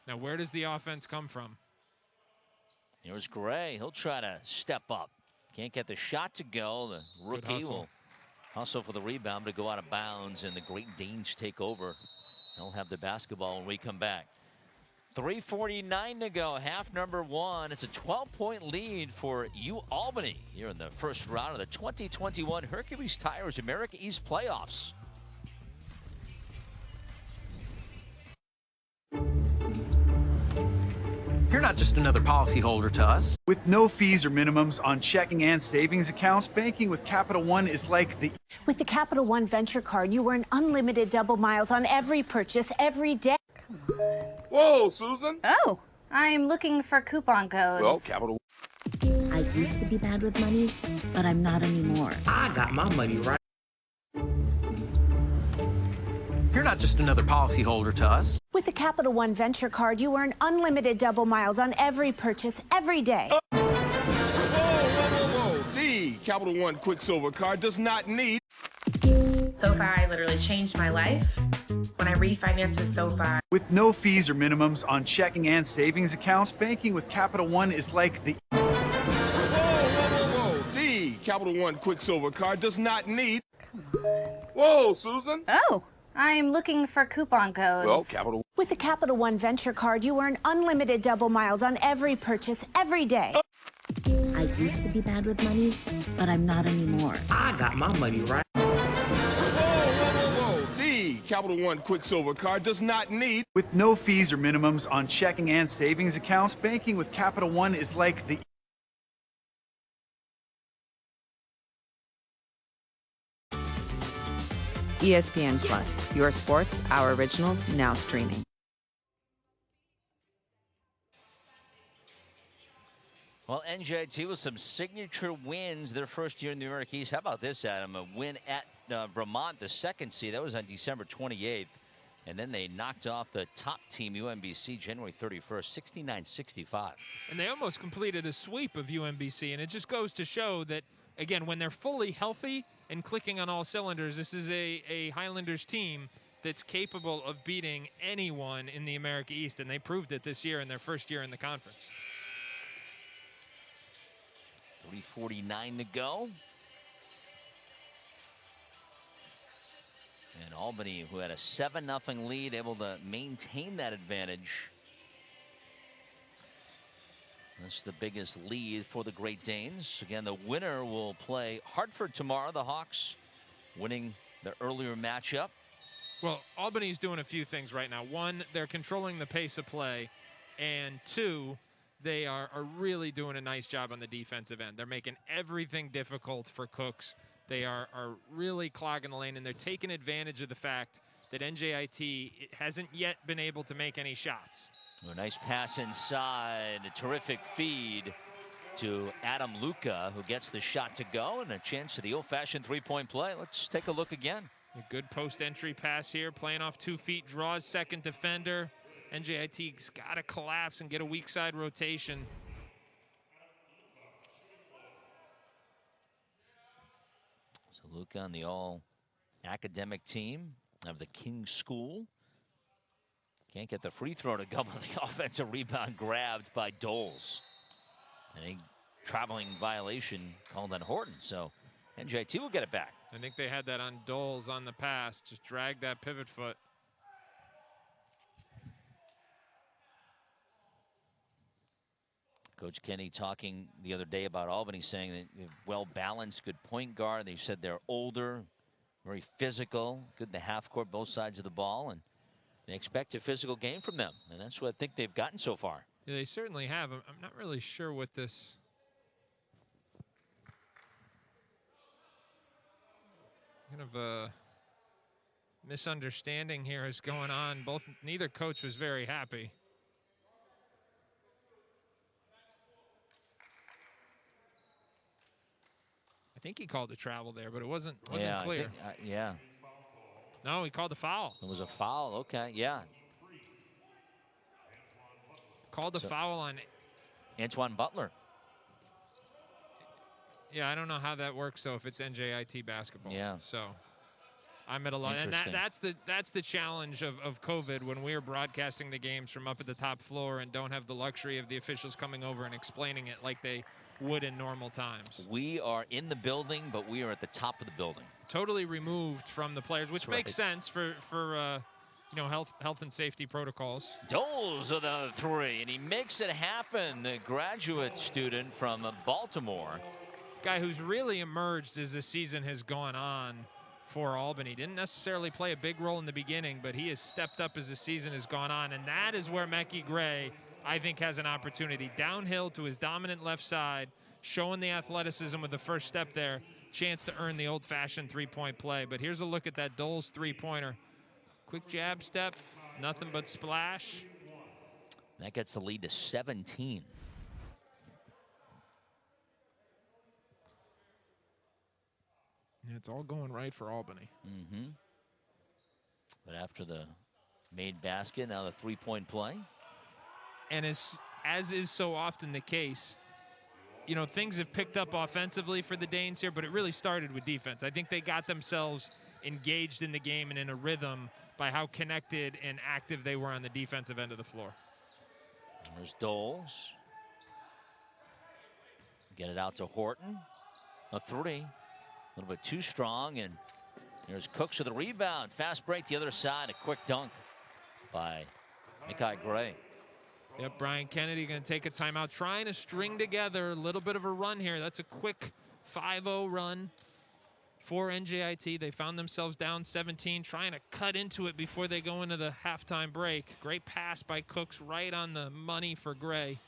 A: now where does the offense come from?
B: Here's Gray. He'll try to step up. Can't get the shot to go. The rookie will hustle for the rebound to go out of bounds, and the Great Danes take over. They'll have the basketball when we come back. 3:49 to go, half number one. It's a 12-point lead for Albany here in the first round of the 2021 Hercules Tires America East playoffs.
K: You're not just another policyholder to us.
D: With no fees or minimums on checking and savings accounts, banking with Capital One is like the...
F: With the Capital One Venture Card, you earn unlimited double miles on every purchase every day.
E: Whoa, Susan.
P: Oh, I'm looking for coupon codes.
E: Well, Capital.
G: I used to be bad with money, but I'm not anymore.
H: I got my money right.
K: You're not just another policyholder to us.
F: With the Capital One Venture Card, you earn unlimited double miles on every purchase every day.
E: Whoa. The Capital One Quicksilver Card does not need.
C: SoFi literally changed my life when I refinanced with SoFi.
D: With no fees or minimums on checking and savings accounts, banking with Capital One is like the...
E: Whoa. The Capital One Quicksilver Card does not need. Whoa, Susan.
P: Oh, I'm looking for coupon codes.
E: Well, Capital.
F: With the Capital One Venture Card, you earn unlimited double miles on every purchase every day.
G: I used to be bad with money, but I'm not anymore.
H: I got my money right.
E: Whoa. The Capital One Quicksilver Card does not need.
D: With no fees or minimums on checking and savings accounts, banking with Capital One is like the...
J: ESPN Plus, your sports, our originals, now streaming.
B: Well, NJIT with some signature wins their first year in the America East. How about this, Adam? A win at Vermont, the second seed. That was on December 28th. And then they knocked off the top team, UMBC, January 31st, 69-65.
A: And they almost completed a sweep of UMBC. And it just goes to show that, again, when they're fully healthy and clicking on all cylinders, this is a Highlanders team that's capable of beating anyone in the America East. And they proved it this year in their first year in the conference.
B: 3:49 to go. And Albany, who had a 7-0 lead, able to maintain that advantage. That's the biggest lead for the Great Danes. Again, the winner will play Hartford tomorrow. The Hawks winning the earlier matchup.
A: Well, Albany's doing a few things right now. One, they're controlling the pace of play. And two, they are really doing a nice job on the defensive end. They're making everything difficult for Cooks. They are really clogging the lane, and they're taking advantage of the fact that NJIT hasn't yet been able to make any shots.
B: A nice pass inside, a terrific feed to Adam Luca, who gets the shot to go, and a chance to the old-fashioned three-point play. Let's take a look again.
A: A good post-entry pass here, playing off 2 feet, draws second defender. NJIT's got to collapse and get a weak side rotation.
B: So Luca on the all-academic team of the King School. Can't get the free throw to go, but the offensive rebound grabbed by Doles. And a traveling violation called on Horton. So NJIT will get it back.
A: I think they had that on Doles on the pass. Just drag that pivot foot.
B: Coach Kenny talking the other day about Albany, saying that well-balanced, good point guard. They said they're older, very physical, good in the half court, both sides of the ball, and they expect a physical game from them, and that's what I think they've gotten so far.
A: Yeah, they certainly have. I'm not really sure what this kind of a misunderstanding here is going on. Neither coach was very happy. think he called the travel there, but it wasn't
B: Yeah,
A: clear.
B: Yeah.
A: No, he called the foul.
B: It was a foul. Okay, yeah.
A: Called the foul on
B: Antoine Butler.
A: Yeah, I don't know how that works, though, if it's NJIT basketball.
B: Yeah.
A: So I'm at a lot. And that's the challenge of COVID when we're broadcasting the games from up at the top floor and don't have the luxury of the officials coming over and explaining it like they would in normal times.
B: We are in the building, but we are at the top of the building.
A: Totally removed from the players, which makes sense for health and safety protocols.
B: Doles with a three, and he makes it happen. The graduate student from Baltimore.
A: Guy who's really emerged as the season has gone on for Albany. Didn't necessarily play a big role in the beginning, but he has stepped up as the season has gone on, and that is where Mecky Gray, I think, has an opportunity. Downhill to his dominant left side, showing the athleticism with the first step there, chance to earn the old-fashioned three-point play. But here's a look at that Doles three-pointer. Quick jab step, nothing but splash.
B: That gets the lead to 17.
A: Yeah, it's all going right for Albany.
B: Mm-hmm. But after the made basket, now the three-point play.
A: And as is so often the case, things have picked up offensively for the Danes here, but it really started with defense. I think they got themselves engaged in the game and in a rhythm by how connected and active they were on the defensive end of the floor.
B: There's Doles. Get it out to Horton. A three. A little bit too strong, and there's Cooks with the rebound. Fast break the other side. A quick dunk by Mecky Gray.
A: Yep, Brian Kennedy going to take a timeout, trying to string together a little bit of a run here. That's a quick 5-0 run for NJIT. They found themselves down 17, trying to cut into it before they go into the halftime break. Great pass by Cooks, right on the money for Gray.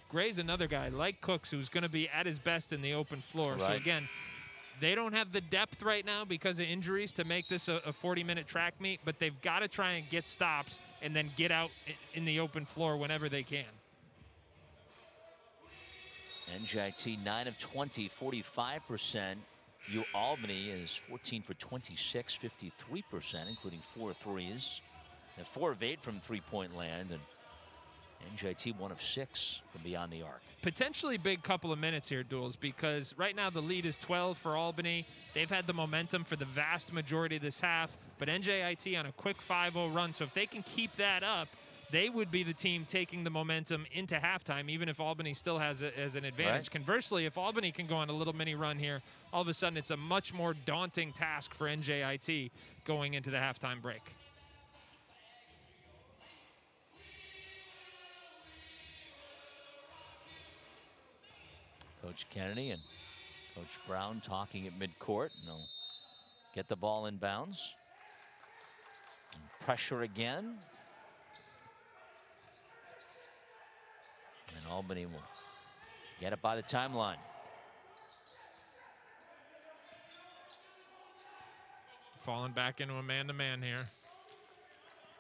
A: Gray's another guy, like Cooks, who's going to be at his best in the open floor.
B: Right.
A: So, again, they don't have the depth right now because of injuries to make this a 40-minute track meet, but they've got to try and get stops and then get out in the open floor whenever they can.
B: NJIT 9 of 20, 45%. Albany is 14 for 26, 53%, including 4 threes. And 4 of 8 from three-point land, and NJIT 1 of 6 from beyond the arc.
A: Potentially big couple of minutes here, Duels, because right now the lead is 12 for Albany. They've had the momentum for the vast majority of this half, but NJIT on a quick 5-0 run. So if they can keep that up, they would be the team taking the momentum into halftime, even if Albany still has an advantage.
B: Right.
A: Conversely, if Albany can go on a little mini run here, all of a sudden it's a much more daunting task for NJIT going into the halftime break.
B: Coach Kennedy and Coach Brown talking at midcourt, and they'll get the ball in bounds. And pressure again. And Albany will get it by the timeline.
A: Falling back into a man-to-man here.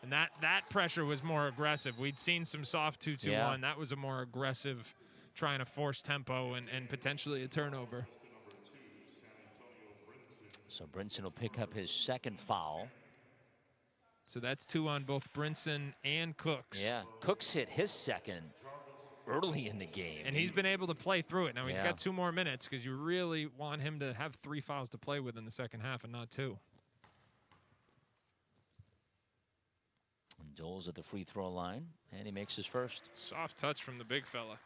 A: And that pressure was more aggressive. We'd seen some soft 2-2-1.
B: Yeah.
A: That was a more aggressive, trying to force tempo and potentially a turnover.
B: So Brinson will pick up his second foul.
A: So that's 2 on both Brinson and Cooks.
B: Yeah, Cooks hit his second early in the game.
A: And he's been able to play through it. Now he's
B: Yeah.
A: got 2 more minutes because you really want him to have 3 fouls to play with in the second half and not 2.
B: And Doles at the free throw line, and he makes his first.
A: Soft touch from the big fella.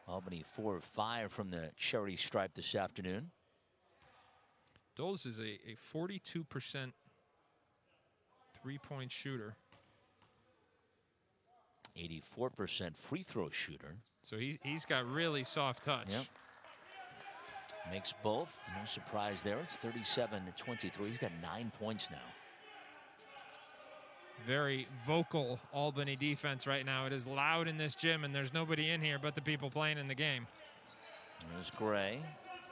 B: Albany 4 of 5 from the charity stripe this afternoon.
A: Doles is a 42% three-point shooter.
B: 84% free throw shooter.
A: So he's got really soft touch.
B: Yep. Makes both. No surprise there. It's 37-23. He's got 9 points now.
A: Very vocal Albany defense right now. It is loud in this gym, and there's nobody in here but the people playing in the game.
B: There's Gray.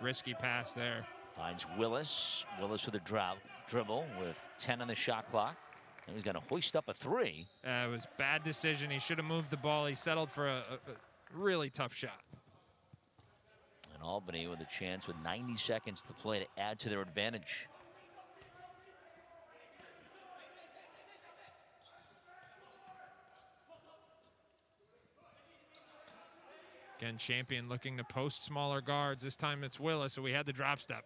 A: Risky pass there.
B: Finds Willis. Willis with a dribble with 10 on the shot clock. And he's going to hoist up a 3.
A: It was a bad decision. He should have moved the ball. He settled for a Really tough shot.
B: And Albany with a chance with 90 seconds to play to add to their advantage.
A: Again, Champion looking to post smaller guards. This time it's Willis, so we had the drop step.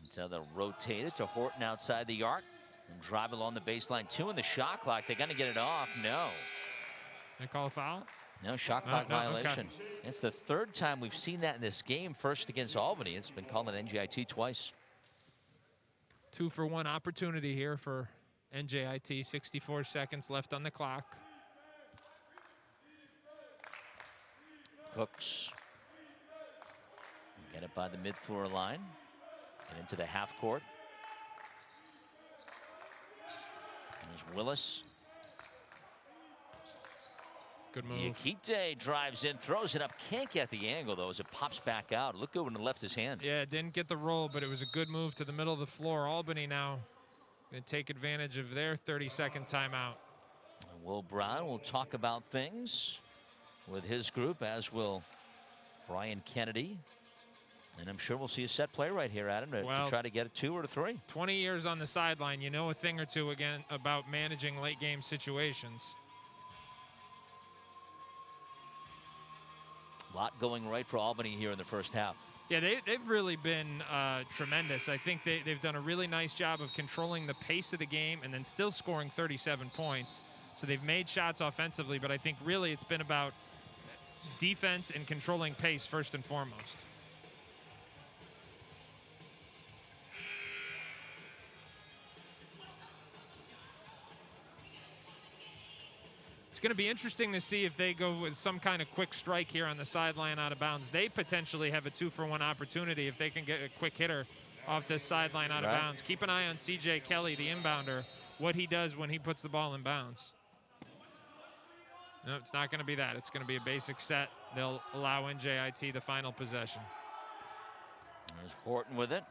B: Until they'll rotate it to Horton outside the arc and drive along the baseline. 2 in the shot clock. They're going to get it off. No.
A: They call a foul?
B: No, shot clock violation.
A: Okay.
B: It's the 3rd time we've seen that in this game. First against Albany. It's been called an NJIT twice.
A: 2-for-1 opportunity here for NJIT. 64 seconds left on the clock.
B: Cooks get it by the mid-floor line and into the half court. There's Willis.
A: Good move.
B: Diakite drives in, throws it up. Can't get the angle, though, as it pops back out. Look good when it left his hand.
A: Yeah, didn't get the roll, but it was a good move to the middle of the floor. Albany now going to take advantage of their 30-second timeout.
B: And Will Brown will talk about things with his group, as will Brian Kennedy. And I'm sure we'll see a set play right here, Adam, to try to get a 2 or a 3.
A: 20 years on the sideline, you know a thing or two again about managing late game situations.
B: A lot going right for Albany here in the first half.
A: Yeah, they've really been tremendous. I think they've done a really nice job of controlling the pace of the game and then still scoring 37 points. So they've made shots offensively, but I think really it's been about defense and controlling pace first and foremost. It's going to be interesting to see if they go with some kind of quick strike here on the sideline out of bounds. They potentially have a 2-for-1 opportunity if they can get a quick hitter off this sideline out of bounds. Keep an eye on CJ Kelly, the inbounder, what he does when he puts the ball in bounds. No, it's not going to be that. It's going to be a basic set. They'll allow NJIT the final possession.
B: There's Horton with it.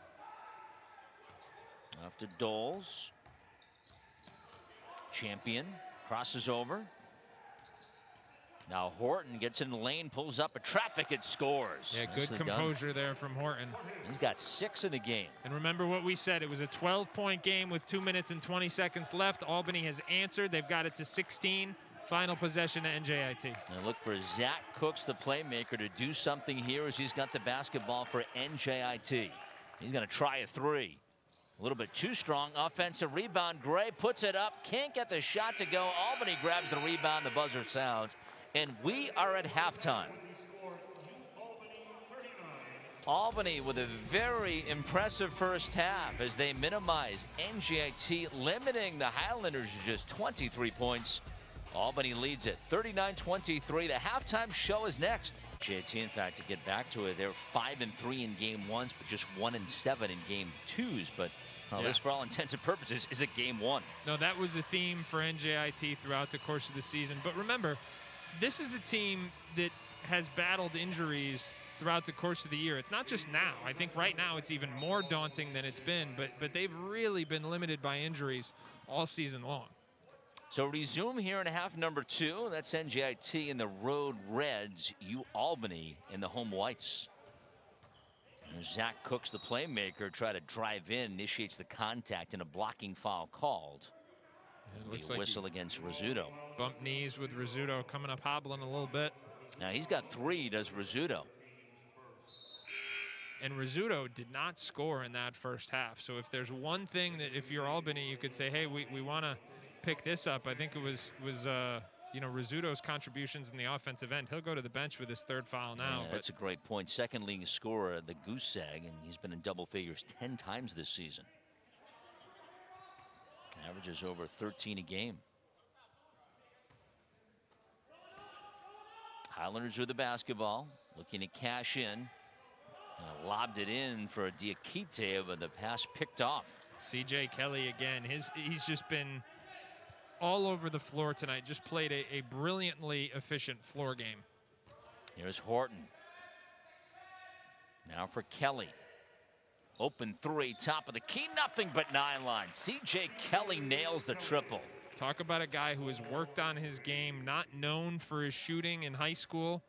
B: Off to Doles. Champion crosses over. Now Horton gets in the lane, pulls up a traffic, and scores.
A: Yeah, good composure there from Horton.
B: He's got 6 in the game.
A: And remember what we said, it was a 12-point game with 2 minutes and 20 seconds left. Albany has answered. They've got it to 16. Final possession to NJIT.
B: And look for Zach Cooks, the playmaker, to do something here as he's got the basketball for NJIT. He's going to try a 3. A little bit too strong. Offensive rebound. Gray puts it up. Can't get the shot to go. Albany grabs the rebound. The buzzer sounds. And we are at halftime. Albany with a very impressive first half as they minimize NJIT, limiting the Highlanders to just 23 points. Albany leads it 39-23. The halftime show is next. JT, in fact, to get back to it, they're 5-3 in game 1s, but just 1-7 in game 2s. But this, for all intents and purposes, is a game 1.
A: No, that was a theme for NJIT throughout the course of the season. But remember, this is a team that has battled injuries throughout the course of the year. It's not just now. I think right now it's even more daunting than it's been. But they've really been limited by injuries all season long.
B: So resume here in half number 2. That's NJIT in the road Reds, Albany in the home whites. And Zach Cooks, the playmaker, try to drive in, initiates the contact, and a blocking foul called.
A: It looks
B: a
A: like
B: whistle against Rizzuto.
A: Bump knees with Rizzuto coming up hobbling a little bit.
B: Now he's got 3, does Rizzuto.
A: And Rizzuto did not score in that first half. So if there's one thing that if you're Albany, you could say, hey, we want to pick this up. I think it was Rizzuto's contributions in the offensive end. He'll go to the bench with his 3rd foul now.
B: Yeah, that's a great point. Second leading scorer, the Goose Egg, and he's been in double figures 10 times this season. Averages over 13 a game. Highlanders with the basketball, looking to cash in. Lobbed it in for Diakite, but the pass picked off.
A: CJ Kelly again. He's just been all over the floor tonight. Just played a brilliantly efficient floor game.
B: Here's Horton. Now for Kelly. Open 3, top of the key, nothing but 9 line. CJ Kelly nails the triple.
A: Talk about a guy who has worked on his game, not known for his shooting in high school.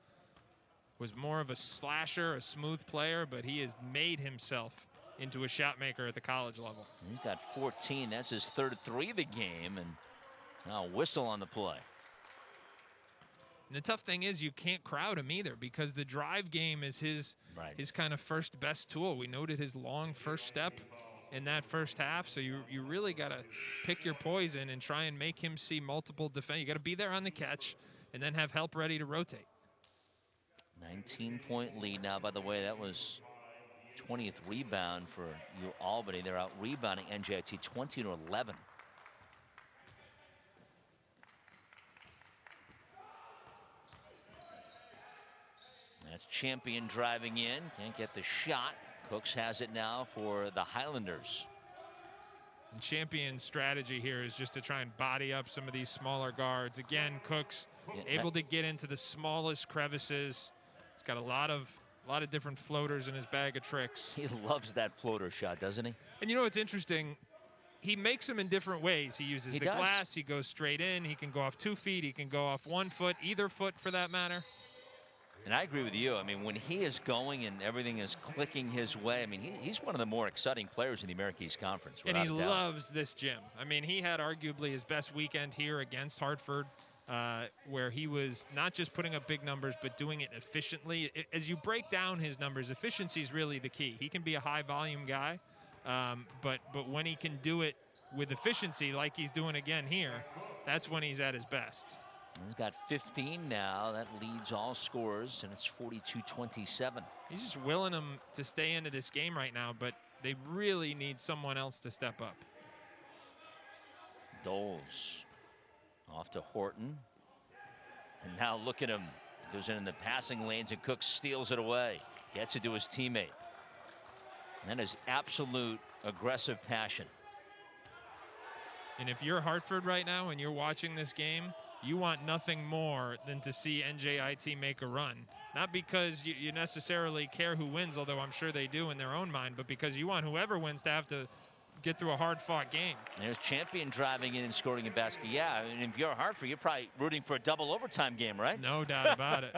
A: Was more of a slasher, a smooth player, but he has made himself into a shot maker at the college level.
B: He's got 14. That's his third 3 of the game, and now a whistle on the play.
A: And the tough thing is you can't crowd him either, because the drive game is his kind of first best tool. We noted his long first step in that first half, so you really got to pick your poison and try and make him see multiple defense. You got to be there on the catch and then have help ready to rotate.
B: 19-point lead now, by the way. That was 20th rebound for Albany. They're out rebounding NJIT 20-11. That's Champion driving in. Can't get the shot. Cooks has it now for the Highlanders.
A: And Champion's strategy here is just to try and body up some of these smaller guards. Again, Cooks able to get into the smallest crevices. He's got a lot of different floaters in his bag of tricks.
B: He loves that floater shot, doesn't he?
A: And you know what's interesting? He makes them in different ways. He uses the glass. He goes straight in. He can go off 2 feet. He can go off 1 foot, either foot for that matter.
B: And I agree with you. I mean, when he is going and everything is clicking his way, I mean, he's one of the more exciting players in the American East Conference.
A: And he loves this gym. I mean, he had arguably his best weekend here against Hartford, where he was not just putting up big numbers, but doing it efficiently. As you break down his numbers, efficiency is really the key. He can be a high volume guy, but when he can do it with efficiency, like he's doing again here, that's when he's at his best.
B: He's got 15 now. That leads all scorers, and it's 42-27.
A: He's just willing them to stay into this game right now, but they really need someone else to step up.
B: Doles off to Horton. And now look at him. Goes in the passing lanes, and Cook steals it away. Gets it to his teammate. That is absolute aggressive passion.
A: And if you're Hartford right now and you're watching this game, you want nothing more than to see NJIT make a run. Not because you necessarily care who wins, although I'm sure they do in their own mind, but because you want whoever wins to have to get through a hard-fought game.
B: There's Champion driving in and scoring a basket. Yeah, and if you're Hartford, you're probably rooting for a double overtime game, right?
A: No doubt about it.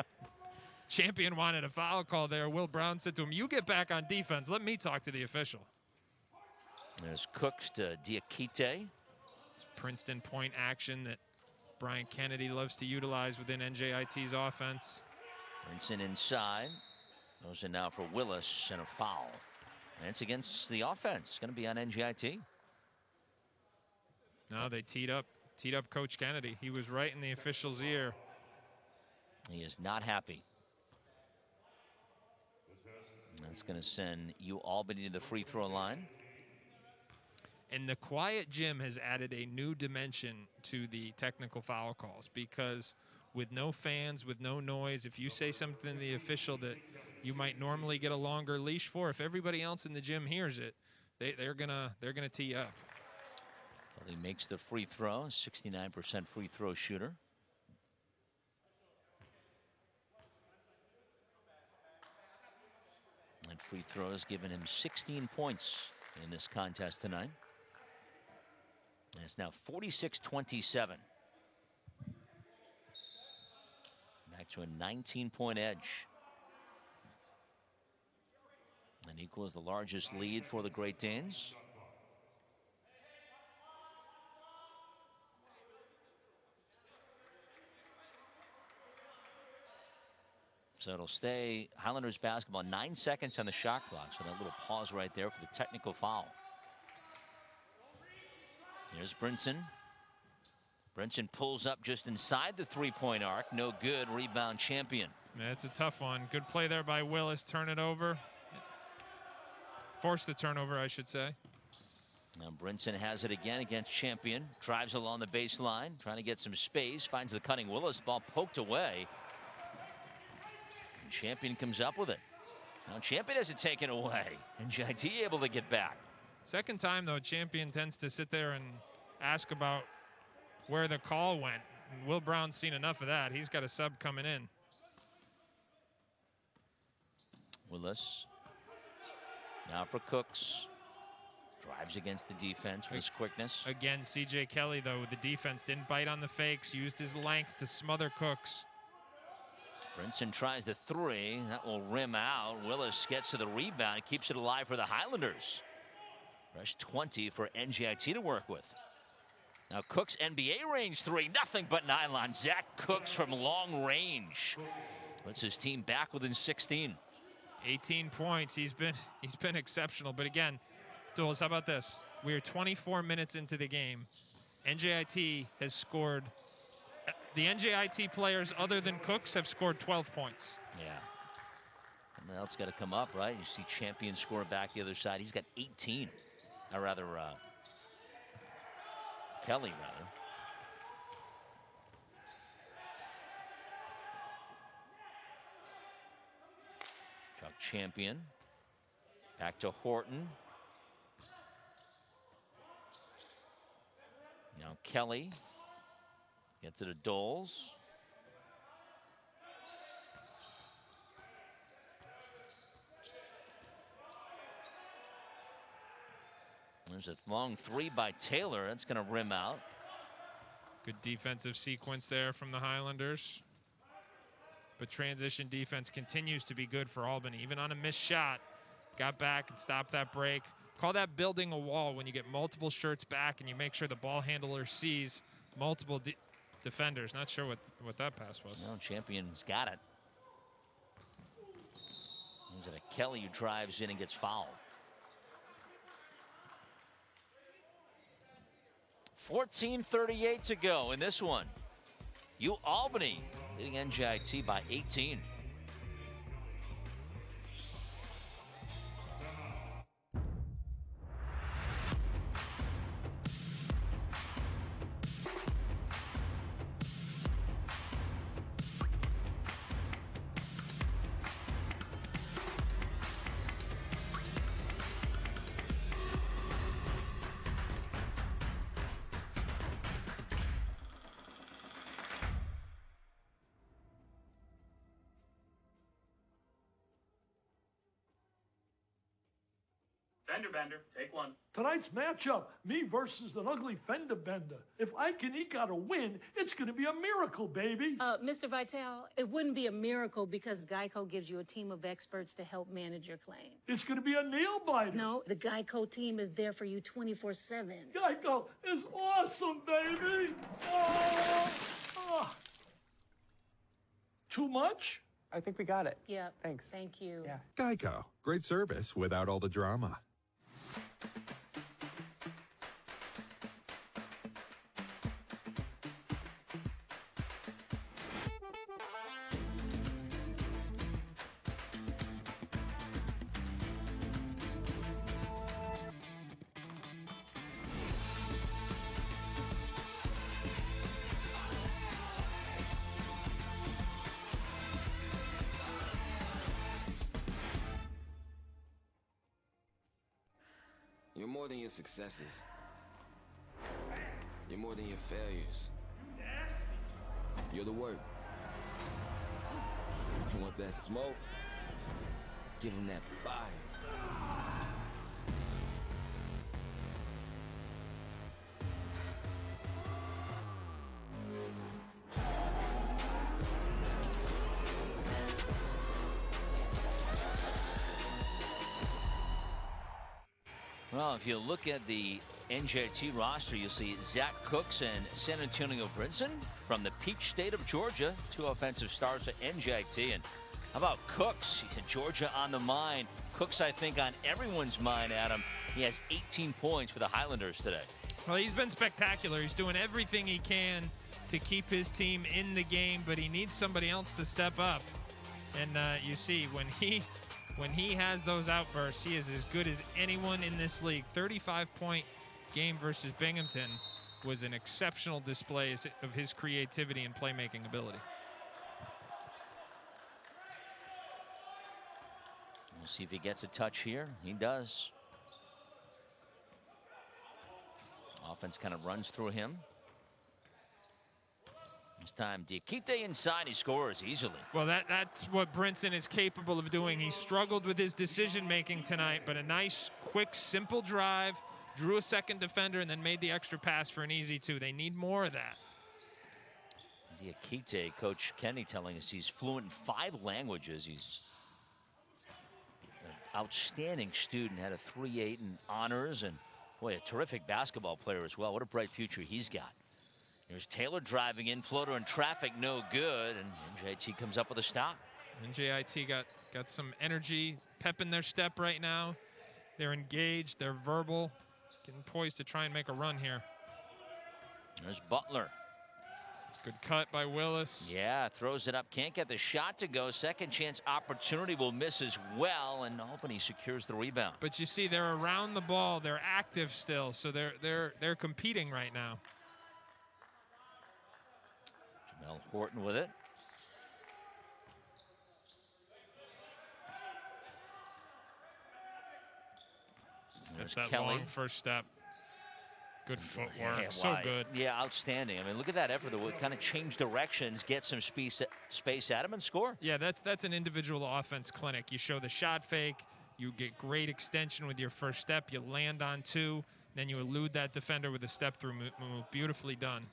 A: Champion wanted a foul call there. Will Brown said to him, "You get back on defense. Let me talk to the official."
B: There's Cooks to Diakite.
A: Princeton point action that Brian Kennedy loves to utilize within NJIT's offense.
B: Princeton inside. Those are now for Willis and a foul. And it's against the offense. Going to be on NJIT.
A: No, they teed up Coach Kennedy. He was right in the official's ear.
B: He is not happy. That's going to send Albany to the free throw line.
A: And the quiet gym has added a new dimension to the technical foul calls, because with no fans, with no noise, if you say something to the official that you might normally get a longer leash for, if everybody else in the gym hears it, they're gonna tee up.
B: Well, he makes the free throw, 69% free throw shooter. And free throws given him 16 points in this contest tonight. And it's now 46-27. Back to a 19-point edge. And equals the largest lead for the Great Danes. So it'll stay Highlanders basketball. 9 seconds on the shot clock. So that little pause right there for the technical foul. Here's Brinson. Brinson pulls up just inside the three-point arc. No good. Rebound Champion.
A: That's a tough one. Good play there by Willis. Turn it over. Force the turnover, I should say.
B: Now Brinson has it again against Champion. Drives along the baseline, trying to get some space. Finds the cutting Willis. Ball poked away. And Champion comes up with it. Now Champion has it taken away. NJIT able to get back.
A: Second time, though, Champion tends to sit there and ask about where the call went. And Will Brown's seen enough of that. He's got a sub coming in.
B: Willis. Now for Cooks. Drives against the defense with his quickness.
A: Again, C.J. Kelly, though, the defense didn't bite on the fakes, used his length to smother Cooks.
B: Brinson tries the three. That will rim out. Willis gets to the rebound. Keeps it alive for the Highlanders. Fresh 20 for NJIT to work with. Now Cooks NBA range three. Nothing but nylon. Zach Cooks from long range puts his team back within 16.
A: 18 points. He's been exceptional. But again, Duels, how about this? We are 24 minutes into the game. NJIT has scored. The NJIT players other than Cooks have scored 12 points.
B: Yeah. Something else got to come up, right? You see Champion score back the other side. He's got 18. Or rather, Kelly, rather. Chuck Champion. Back to Horton. Now Kelly gets it to Doles. There's a long three by Taylor. That's going to rim out.
A: Good defensive sequence there from the Highlanders. But transition defense continues to be good for Albany. Even on a missed shot, got back and stopped that break. Call that building a wall when you get multiple shirts back and you make sure the ball handler sees multiple defenders. Not sure what that pass was.
B: No, Champion's got it. Is it a Kelly who drives in and gets fouled? 14:38 to go in this one. Albany leading NJIT by 18.
I: Bender, take one.
L: Tonight's matchup, me versus an ugly fender bender. If I can eke out a win, it's going to be a miracle, baby.
N: Mr. Vitale, it wouldn't be a miracle because Geico gives you a team of experts to help manage your claim.
L: It's going to be a nail biter.
N: No, the Geico team is there for you 24/7.
L: Geico is awesome, baby. Too much?
X: I think we got it.
N: Yeah.
X: Thanks.
N: Thank you.
X: Yeah.
Y: Geico. Great service without all the drama.
Z: You're more than your successes. You're more than your failures. You're the work. You want that smoke? Give him that fire.
B: Well, if you look at the NJIT roster, you'll see Zach Cooks and San Antonio Brinson from the peach state of Georgia, two offensive stars at NJIT. And how about Cooks? Georgia on the mind. Cooks, I think, on everyone's mind, Adam. He has 18 points for the Highlanders today.
A: Well, he's been spectacular. He's doing everything he can to keep his team in the game, but he needs somebody else to step up. And you see, when he has those outbursts, he is as good as anyone in this league. 35-point game versus Binghamton was an exceptional display of his creativity and playmaking ability.
B: We'll see if he gets a touch here. He does. Offense kind of runs through him. This time, Diakite inside, he scores easily.
A: Well, that's what Brinson is capable of doing. He struggled with his decision-making tonight, but a nice, quick, simple drive drew a second defender, and then made the extra pass for an easy 2. They need more of that.
B: NJIT, Coach Kenny telling us he's fluent in 5 languages. He's an outstanding student, had a 3.8 in honors, and boy, a terrific basketball player as well. What a bright future he's got. Here's Taylor driving in, floater in traffic, no good, and NJIT comes up with a stop.
A: NJIT got some energy, pep in their step right now. They're engaged, they're verbal, getting poised to try and make a run here.
B: There's Butler.
A: Good cut by Willis.
B: Yeah, throws it up, can't get the shot to go. Second chance opportunity, will miss as well, and Albany secures the rebound.
A: But you see, they're around the ball, they're active still, so they're competing right now.
B: Jamel Horton with it.
A: That's that
B: Kelly.
A: long first step. Good footwork,
B: Yeah,
A: so good.
B: Yeah, outstanding. I mean, look at that effort. That kind of change directions, get some space at him, and score.
A: Yeah, that's an individual offense clinic. You show the shot fake, you get great extension with your first step, you land on 2, then you elude that defender with a step-through move. Beautifully done.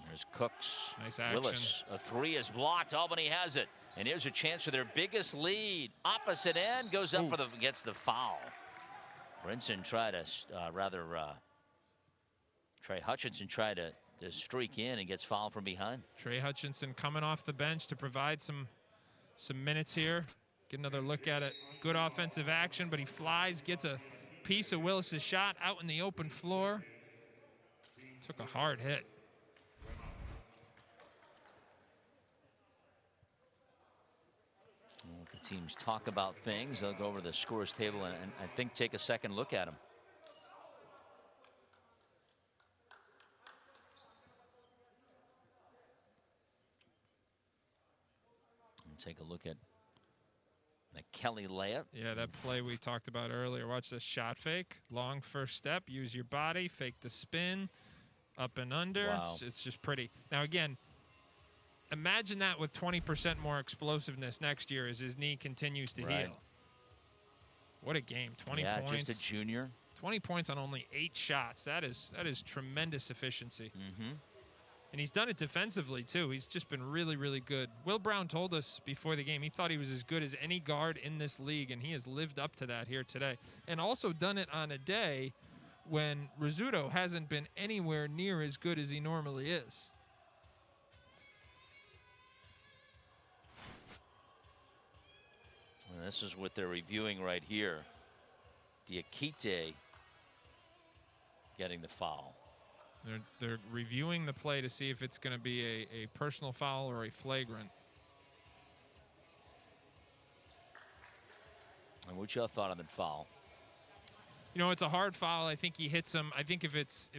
B: There's Cooks.
A: Nice action.
B: Willis, a 3 is blocked. Albany has it. And here's a chance for their biggest lead. Opposite end, goes up gets the foul. Brinson tried to, Trey Hutchinson tried to streak in and gets fouled from behind.
A: Trey Hutchinson coming off the bench to provide some minutes here. Get another look at it. Good offensive action, but he flies, gets a piece of Willis's shot out in the open floor. Took a hard hit.
B: The teams talk about things. They'll go over the scores table and I think take a second look at them. Take a look at the Kelly layup.
A: Yeah, that play we talked about earlier. Watch this shot fake. Long first step. Use your body. Fake the spin. Up and under.
B: Wow.
A: It's just pretty. Now, again, imagine that with 20% more explosiveness next year as his knee continues to heal. What a game. 20 points.
B: Yeah, just a junior.
A: 20 points on only 8 shots. That is tremendous efficiency. And he's done it defensively, too. He's just been really, really good. Will Brown told us before the game he thought he was as good as any guard in this league, and he has lived up to that here today. And also done it on a day when Rizzuto hasn't been anywhere near as good as he normally is.
B: And this is what they're reviewing right here. Diakite getting the foul.
A: They're reviewing the play to see if it's going to be a personal foul or a flagrant.
B: And what's your thought on the foul?
A: You know, it's a hard foul. I think he hits him. I think if it's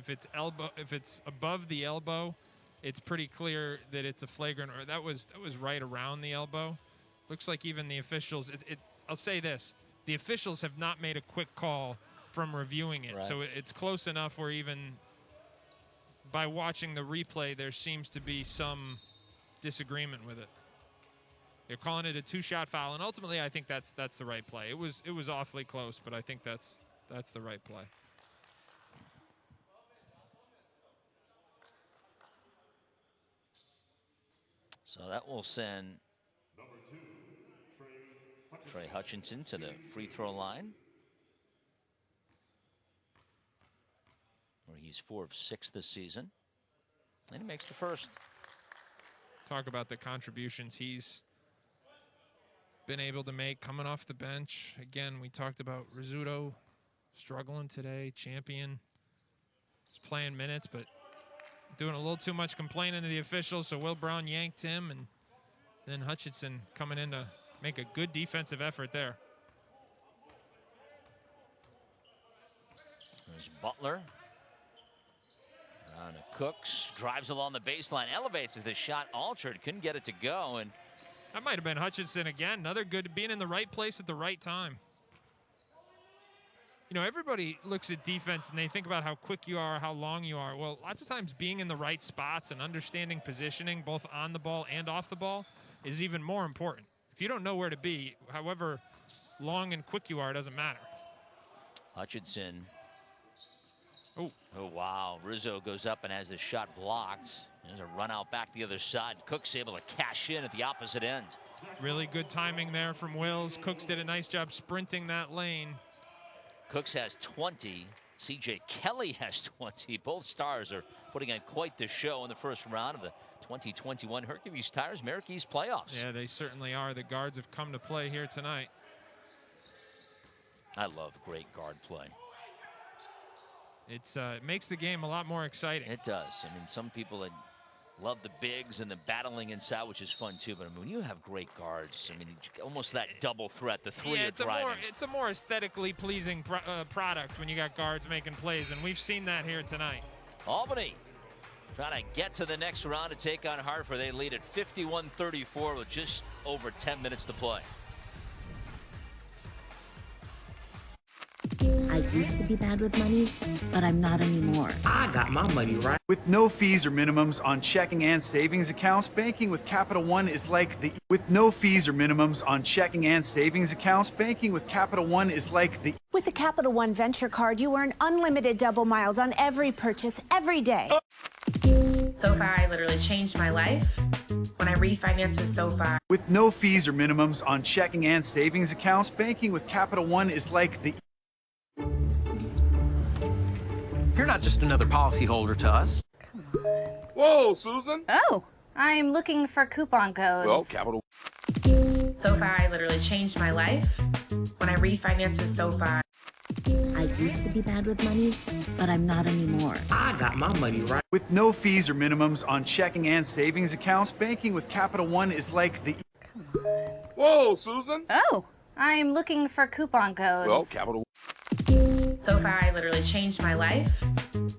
A: above the elbow, it's pretty clear that it's a flagrant. Or that was right around the elbow. Looks like even the officials. I'll say this: the officials have not made a quick call from reviewing it, so it's close enough where even by watching the replay, there seems to be some disagreement with it. They're calling it a 2-shot foul, and ultimately, I think that's the right play. It was awfully close, but I think that's the right play.
B: So that will send Trey Hutchinson to the free throw line, where he's 4 of 6 this season, and he makes the first.
A: Talk about the contributions he's been able to make coming off the bench. Again, we talked about Rizzuto struggling today. Champion is playing minutes, but doing a little too much complaining to the officials, so Will Brown yanked him, and then Hutchinson coming in to make a good defensive effort there.
B: There's Butler. On to Cooks, drives along the baseline, elevates as the shot altered, couldn't get it to go, and
A: that might have been Hutchinson again. Another good, being in the right place at the right time. You know, everybody looks at defense and they think about how quick you are, how long you are. Well, lots of times being in the right spots and understanding positioning, both on the ball and off the ball, is even more important. If you don't know where to be, however long and quick you are, it doesn't matter.
B: Hutchinson.
A: Oh,
B: wow. Rizzo goes up and has the shot blocked. There's a run out back the other side. Cook's able to cash in at the opposite end.
A: Really good timing there from Wills. Cooks did a nice job sprinting that lane.
B: Cooks has 20. CJ Kelly has 20. Both stars are putting on quite the show in the first round of the 2021 Hercules Tires Americas playoffs.
A: Yeah, they certainly are. The guards have come to play here tonight.
B: I love great guard play.
A: It makes the game a lot more exciting.
B: It does. I mean, some people that love the bigs and the battling inside, which is fun too. But I mean, when you have great guards, I mean, almost that double threat, the three
A: yeah,
B: are driving.
A: It's a more aesthetically pleasing product when you got guards making plays, and we've seen that here tonight.
B: Albany trying to get to the next round to take on Hartford. They lead at 51-34 with just over 10 minutes to play.
G: I used to be bad with money, but I'm not anymore.
H: I got my money right.
D: With no fees or minimums on checking and savings accounts, banking with Capital One is like the... With no fees or minimums on checking and savings accounts, banking with Capital One is like the...
F: With the Capital One Venture Card, you earn unlimited double miles on every purchase, every day.
C: SoFi literally changed my life when I refinanced with SoFi.
D: With no fees or minimums on checking and savings accounts, banking with Capital One is like the...
K: You're not just another policyholder to us.
E: Whoa, Susan.
P: Oh, I'm looking for coupon codes.
E: Well, Capital.
C: SoFi literally changed my life when I refinanced with SoFi.
G: I used to be bad with money, but I'm not anymore.
H: I got my money right.
D: With no fees or minimums on checking and savings accounts, banking with Capital One is like the...
E: Whoa, Susan.
P: Oh, I'm looking for coupon codes.
E: Well, Capital.
C: SoFi literally changed my life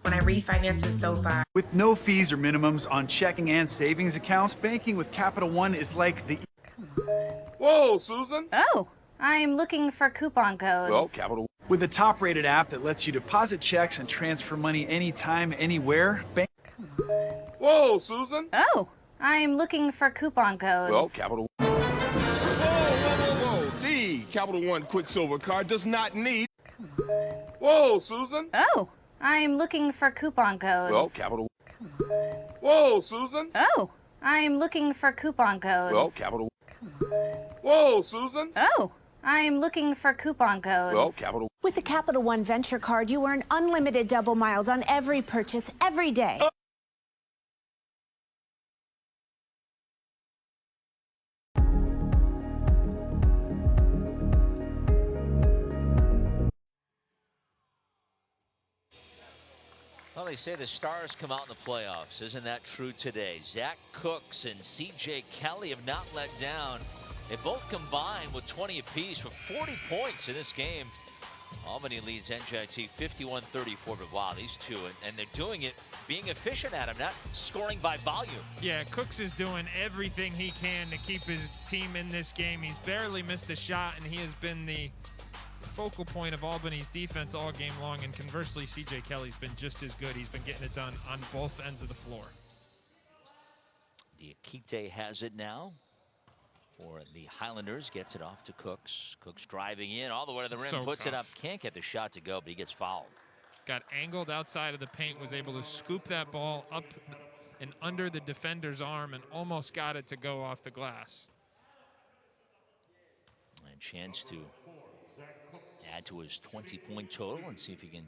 C: when I refinanced with SoFi.
D: With no fees or minimums on checking and savings accounts, banking with Capital One is like the...
E: Whoa, Susan.
P: Oh, I'm looking for coupon codes.
E: Well, Capital.
D: With a top-rated app that lets you deposit checks and transfer money anytime, anywhere, bank...
E: Whoa, Susan.
P: Oh, I'm looking for coupon codes.
E: Well, Capital. Whoa, whoa, whoa, whoa. The Capital One Quicksilver card does not need... Whoa, Susan.
P: Oh, I'm looking for coupon codes.
E: Well, Capital. Whoa, Susan.
P: Oh, I'm looking for coupon codes.
E: Well, Capital. Whoa, Susan.
P: Oh, I'm looking for coupon codes.
E: Well, Capital.
F: With the Capital One Venture Card, you earn unlimited double miles on every purchase, every day.
B: Well, they say the stars come out in the playoffs. Isn't that true today? Zach Cooks and CJ Kelly have not let down. They both combined with 20 apiece for 40 points in this game. Albany leads NJIT 51-34, but wow, these two, and they're doing it being efficient at him, not scoring by volume.
A: Yeah, Cooks is doing everything he can to keep his team in this game. He's barely missed a shot, and he has been the focal point of Albany's defense all game long, and conversely, CJ Kelly's been just as good. He's been getting it done on both ends of the floor.
B: Diakite has it now for the Highlanders, gets it off to Cooks. Cooks driving in all the way to the rim,
A: So
B: puts
A: tough.
B: it up, can't get the shot to go, but he gets fouled.
A: Got angled outside of the paint, was able to scoop that ball up and under the defender's arm and almost got it to go off the glass.
B: And chance to add to his 20-point total and see if he can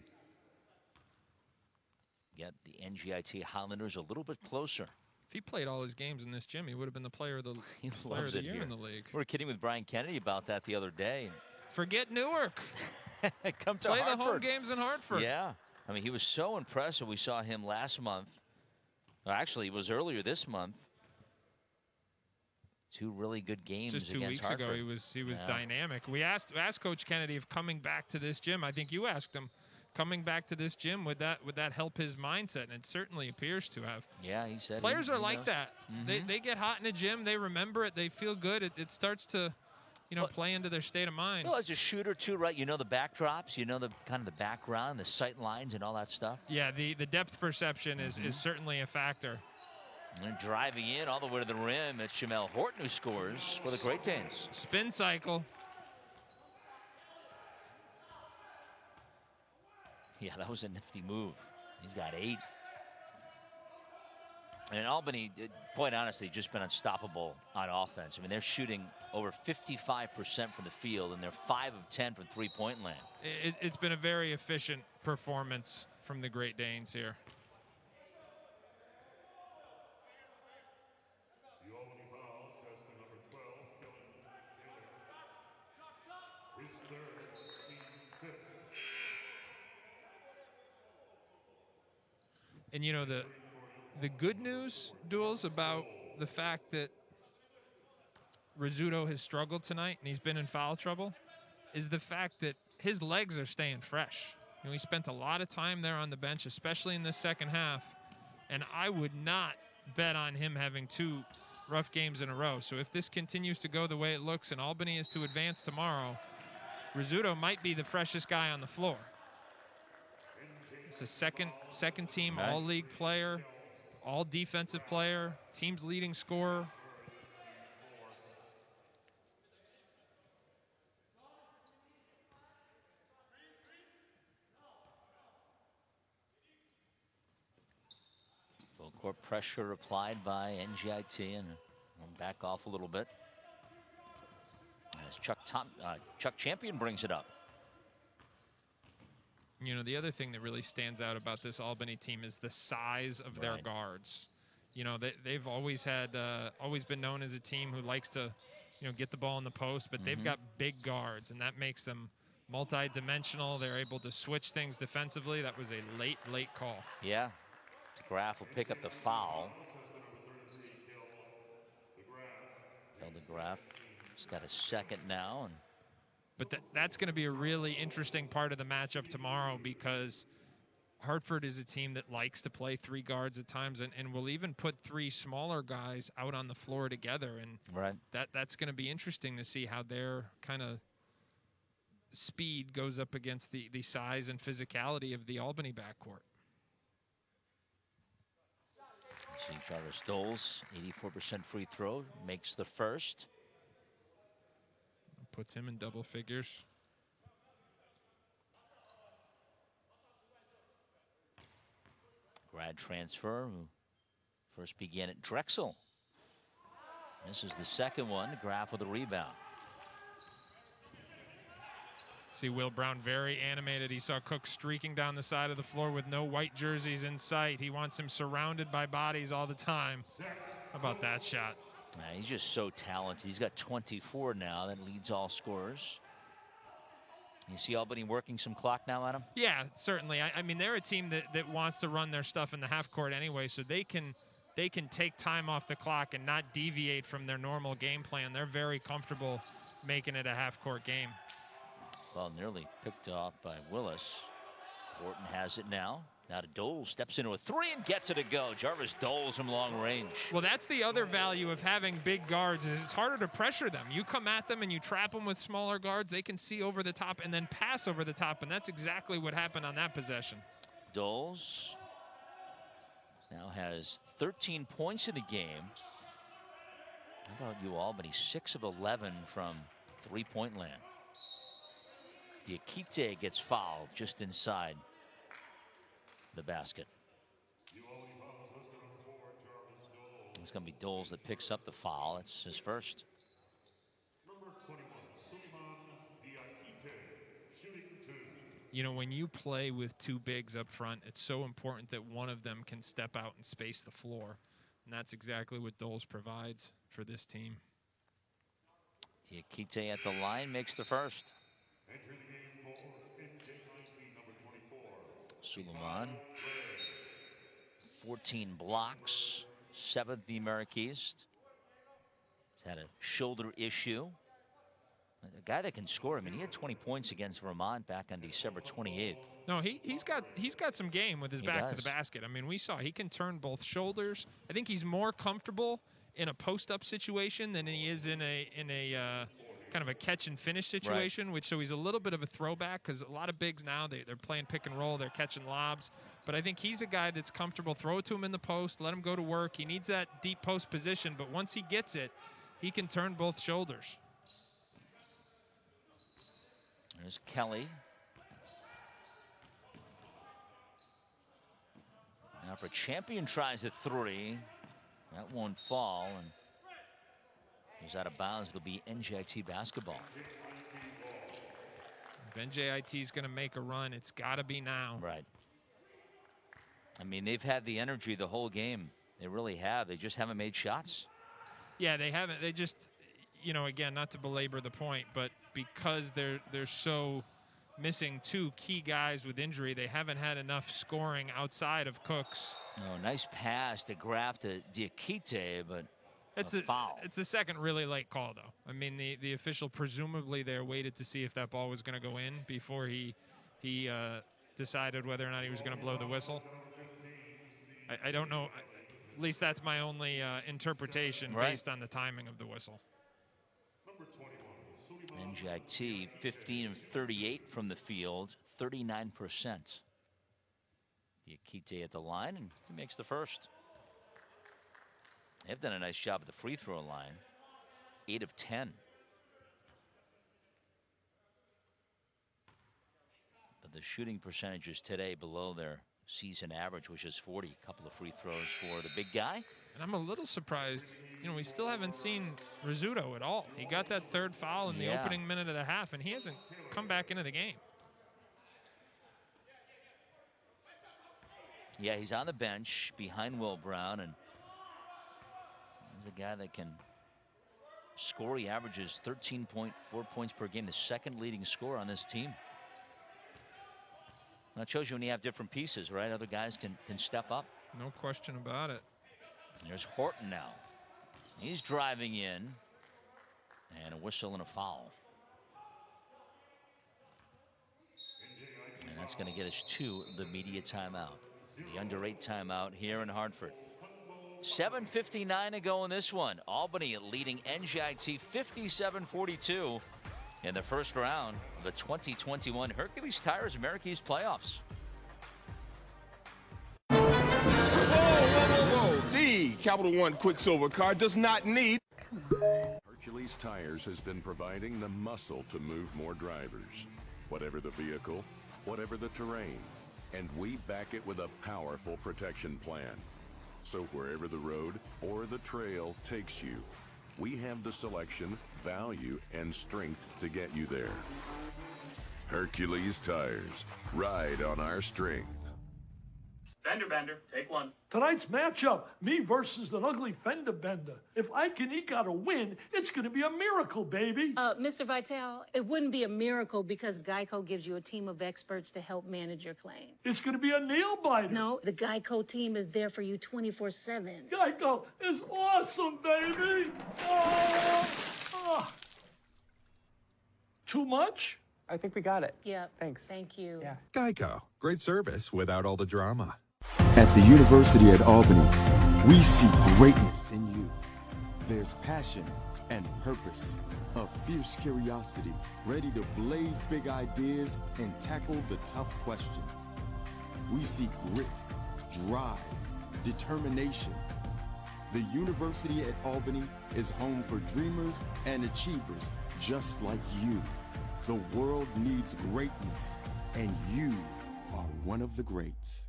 B: get the NJIT Highlanders a little bit closer.
A: If he played all his games in this gym, he would have been the player of the,
B: He
A: player
B: loves
A: of the
B: it
A: year
B: here.
A: in the league.
B: We were kidding with Brian Kennedy about that the other day.
A: Forget Newark.
B: Come to
A: Play
B: Hartford.
A: the home games in Hartford.
B: Yeah. I mean, he was so impressive. We saw him last month. Well, actually, it was earlier this month. Two really good games
A: Just 2
B: against
A: weeks ago,
B: Hartford.
A: he was
B: Yeah.
A: dynamic. We asked Coach Kennedy if coming back to this gym. I think you asked him, coming back to this gym, would that help his mindset? And it certainly appears to have.
B: Yeah, he said.
A: Players
B: he
A: are like
B: knows.
A: that. They get hot in the gym. They remember it. They feel good. It starts to, play into their state of mind.
B: Well, as a shooter too, right? You know the backdrops. You know the kind of the background, the sight lines, and all that stuff.
A: Yeah, the depth perception is certainly a factor.
B: And driving in all the way to the rim, it's Jamel Horton who scores for the Great Danes.
A: Spin cycle.
B: Yeah, that was a nifty move. He's got 8. And Albany, quite honestly, just been unstoppable on offense. I mean, they're shooting over 55% from the field, and they're 5 of 10 from three-point land.
A: It's been a very efficient performance from the Great Danes here. And you know, the good news, Duels, about the fact that Rizzuto has struggled tonight and he's been in foul trouble is the fact that his legs are staying fresh. You know, he spent a lot of time there on the bench, especially in the second half, and I would not bet on him having 2 rough games in a row. So if this continues to go the way it looks and Albany is to advance tomorrow, Rizzuto might be the freshest guy on the floor. It's a second team all-league player, all defensive player, team's leading scorer.
B: Full court pressure applied by NJIT, and we'll back off a little bit as Chuck Champion brings it up.
A: You know, the other thing that really stands out about this Albany team is the size of their guards. You know, they've always been known as a team who likes to, you know, get the ball in the post, but they've got big guards, and that makes them multi-dimensional. They're able to switch things defensively. That was a late call.
B: Yeah. Graf will pick up the foul. Graf. He's got a second now.
A: But that's going to be a really interesting part of the matchup tomorrow, because Hartford is a team that likes to play 3 guards at times and will even put 3 smaller guys out on the floor together. And that's going to be interesting to see how their kind of speed goes up against the size and physicality of the Albany backcourt.
B: See Jarvis Doles, 84% free throw, makes the first.
A: Puts him in double figures.
B: Grad transfer who first began at Drexel. This is the second one. Graf with a rebound.
A: See Will Brown very animated. He saw Cook streaking down the side of the floor with no white jerseys in sight. He wants him surrounded by bodies all the time. How about that shot?
B: He's just so talented. He's got 24 now. That leads all scorers. You see Albany working some clock now, Adam?
A: Yeah, certainly. I mean, they're a team that wants to run their stuff in the half court anyway, so they can take time off the clock and not deviate from their normal game plan. They're very comfortable making it a half court game.
B: Well, nearly picked off by Willis. Wharton has it now. Now to Doles, steps into a 3 and gets it to go. Jarvis Doles from long range.
A: Well, that's the other value of having big guards, is it's harder to pressure them. You come at them and you trap them with smaller guards, they can see over the top and then pass over the top, and that's exactly what happened on that possession.
B: Doles now has 13 points in the game. How about you, Albany? 6 of 11 from three-point land. Diakite gets fouled just inside the basket. It's going to be Doles that picks up the foul. It's his first.
A: You know, when you play with 2 bigs up front, it's so important that one of them can step out and space the floor. And that's exactly what Doles provides for this team.
B: Diakite at the line makes the first. Suleiman, 14 blocks, 7th the America East. He's had a shoulder issue. A guy that can score. I mean, he had 20 points against Vermont back on December 28th.
A: No, he's got some game with his back to the basket. I mean, we saw he can turn both shoulders. I think he's more comfortable in a post-up situation than he is in a kind of a catch and finish situation, so he's a little bit of a throwback, because a lot of bigs now, they're playing pick and roll, they're catching lobs. But I think he's a guy that's comfortable. Throw it to him in the post, let him go to work. He needs that deep post position, but once he gets it, he can turn both shoulders.
B: There's Kelly. Now for Champion tries a three. That won't fall, and he's out of bounds. It'll be NJIT basketball.
A: If NJIT is going to make a run, it's got to be now.
B: Right. I mean, they've had the energy the whole game. They really have. They just haven't made shots.
A: Yeah, they haven't. They just, you know, again, not to belabor the point, but because they're so missing two key guys with injury, they haven't had enough scoring outside of Cooks.
B: Oh, nice pass to Graf to Diakite, but
A: it's
B: a foul.
A: It's the second really late call, though. I mean, the official presumably there waited to see if that ball was going to go in before he decided whether or not he was going to blow the whistle. I don't know. At least that's my only interpretation based on the timing of the whistle.
B: NJIT 15 of 38 from the field, 39%. Diakite at the line, and he makes the first. They've done a nice job at the free throw line. 8 of 10. But the shooting percentages today below their season average, which is 40. A couple of free throws for the big guy.
A: And I'm a little surprised, you know, we still haven't seen Rizzuto at all. He got that third foul in the opening minute of the half, and he hasn't come back into the game.
B: Yeah, he's on the bench behind Will Brown, and he's a guy that can score. He averages 13.4 points per game, the second leading scorer on this team. That shows you when you have different pieces, right? Other guys can step up.
A: No question about it.
B: There's Horton now. He's driving in, and a whistle and a foul. And that's going to get us to the media timeout. The under 8 timeout here in Hartford. 7:59 to go in this one. Albany leading NJIT 57-42 in the first round of the 2021 Hercules Tires America East playoffs.
E: Whoa. The Capital One Quicksilver card does not need.
V: Hercules Tires has been providing the muscle to move more drivers. Whatever the vehicle, whatever the terrain. And we back it with a powerful protection plan. So wherever the road or the trail takes you, we have the selection, value, and strength to get you there. Hercules Tires. Ride on our strength.
I: Fender bender, take one.
L: Tonight's matchup, me versus an ugly fender bender. If I can eke out a win, it's going to be a miracle, baby.
N: Mr. Vitale, it wouldn't be a miracle because Geico gives you a team of experts to help manage your claim.
L: It's going to be a nail biter.
N: No, the Geico team is there for you 24/7.
L: Geico is awesome, baby. Too much?
M: I think we got it.
N: Yeah.
M: Thanks.
N: Thank you.
M: Yeah.
Y: Geico. Great service without all the drama.
O: At the University at Albany, we see greatness in you. There's passion and purpose, a fierce curiosity, ready to blaze big ideas and tackle the tough questions. We see grit, drive, determination. The University at Albany is home for dreamers and achievers just like you. The world needs greatness, and you are one of the greats.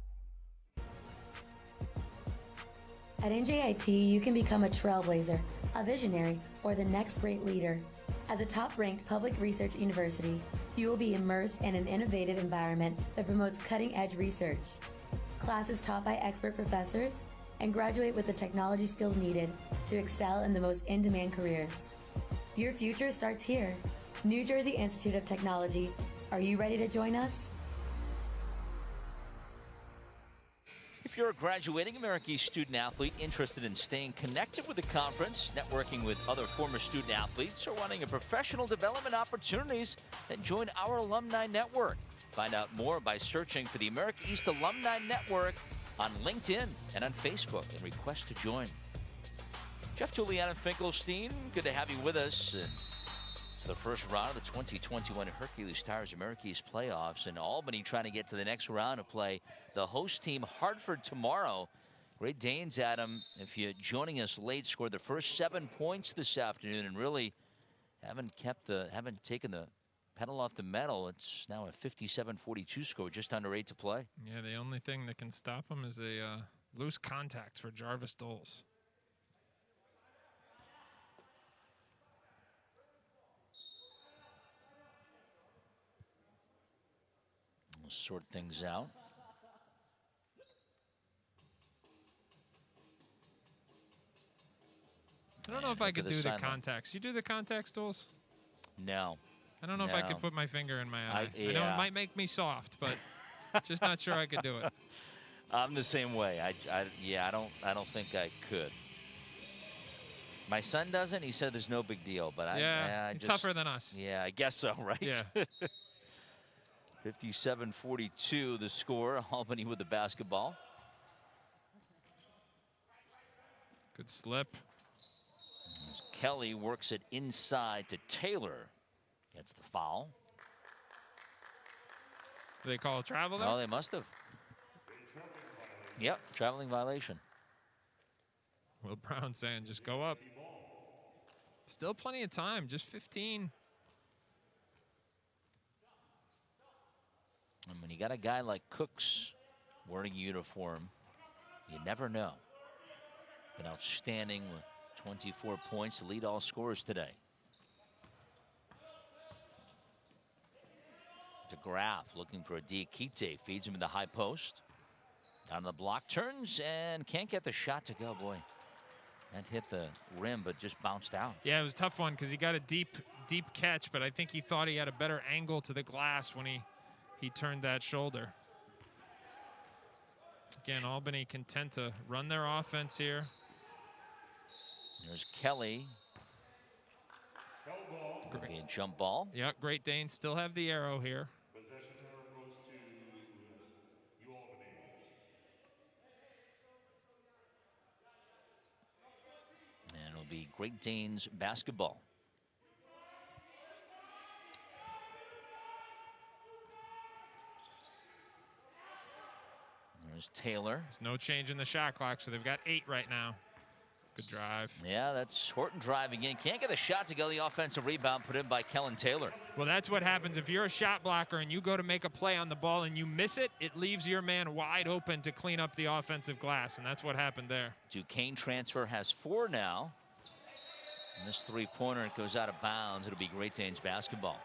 G: At NJIT, you can become a trailblazer, a visionary, or the next great leader. As a top-ranked public research university, you will be immersed in an innovative environment that promotes cutting-edge research. Classes taught by expert professors, and graduate with the technology skills needed to excel in the most in-demand careers. Your future starts here. New Jersey Institute of Technology. Are you ready to join us?
B: If you're a graduating America East student athlete interested in staying connected with the conference, networking with other former student athletes, or wanting a professional development opportunities, then join our alumni network. Find out more by searching for the America East Alumni Network on LinkedIn and on Facebook and request to join. Jeff Juliana Finkelstein, good to have you with us. And it's the first round of the 2021 Hercules Tires America East playoffs, and Albany trying to get to the next round to play the host team Hartford tomorrow. Great Danes, Adam, if you're joining us late, scored the first 7 points this afternoon and really haven't taken the pedal off the metal. It's now a 57-42 score, just under 8 to play.
A: Yeah, the only thing that can stop him is a loose contact for Jarvis Doles.
B: We'll sort things out.
A: I don't know if I could do the contacts. You do the contacts, Doles?
B: No.
A: I don't know if I could put my finger in my eye. I know it might make me soft, but just not sure I could do it.
B: I'm the same way. I don't think I could. My son doesn't. He said there's no big deal, but I just,
A: tougher than us.
B: Yeah, I guess so, right?
A: Yeah.
B: 57-42 the score. Albany with the basketball.
A: Good slip.
B: As Kelly works it inside to Taylor. Gets the foul.
A: Do they call a travel there?
B: Oh, they must have. Yep, traveling violation.
A: Will Brown saying just go up. Still plenty of time, just 15.
B: And when you got a guy like Cooks wearing a uniform, you never know. Been outstanding with 24 points to lead all scorers today. DeGraff looking for a Diakite, feeds him in the high post. Down the block, turns and can't get the shot to go. Boy, that hit the rim, but just bounced out.
A: Yeah, it was a tough one because he got a deep catch, but I think he thought he had a better angle to the glass when he turned that shoulder. Again, Albany content to run their offense here.
B: There's Kelly. Great jump ball.
A: Yeah, Great Danes still have the arrow here.
B: And it'll be Great Danes basketball. There's Taylor.
A: There's no change in the shot clock, so they've got 8 right now. Good drive.
B: Yeah, that's Horton driving in. Can't get the shot to go. The offensive rebound put in by Kellen Taylor.
A: Well, that's what happens if you're a shot blocker and you go to make a play on the ball and you miss it. It leaves your man wide open to clean up the offensive glass, and that's what happened there.
B: Duquesne transfer has 4 now. And this three-pointer, it goes out of bounds. It'll be Great Danes basketball.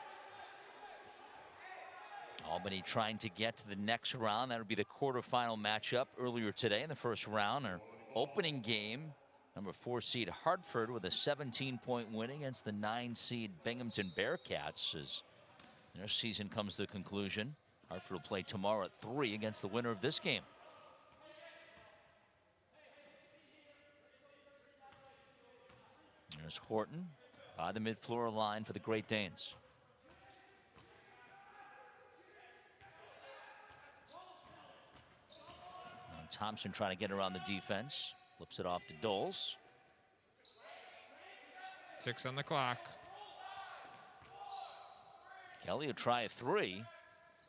B: Albany trying to get to the next round. That'll be the quarterfinal matchup earlier today in the first round. Our opening game. Number 4 seed Hartford with a 17-point win against the 9 seed Binghamton Bearcats as their season comes to a conclusion. Hartford will play tomorrow at 3 against the winner of this game. There's Horton by the mid-floor line for the Great Danes. Now Thompson trying to get around the defense. Flips it off to Doles.
A: 6 on the clock.
B: Kelly will try a 3.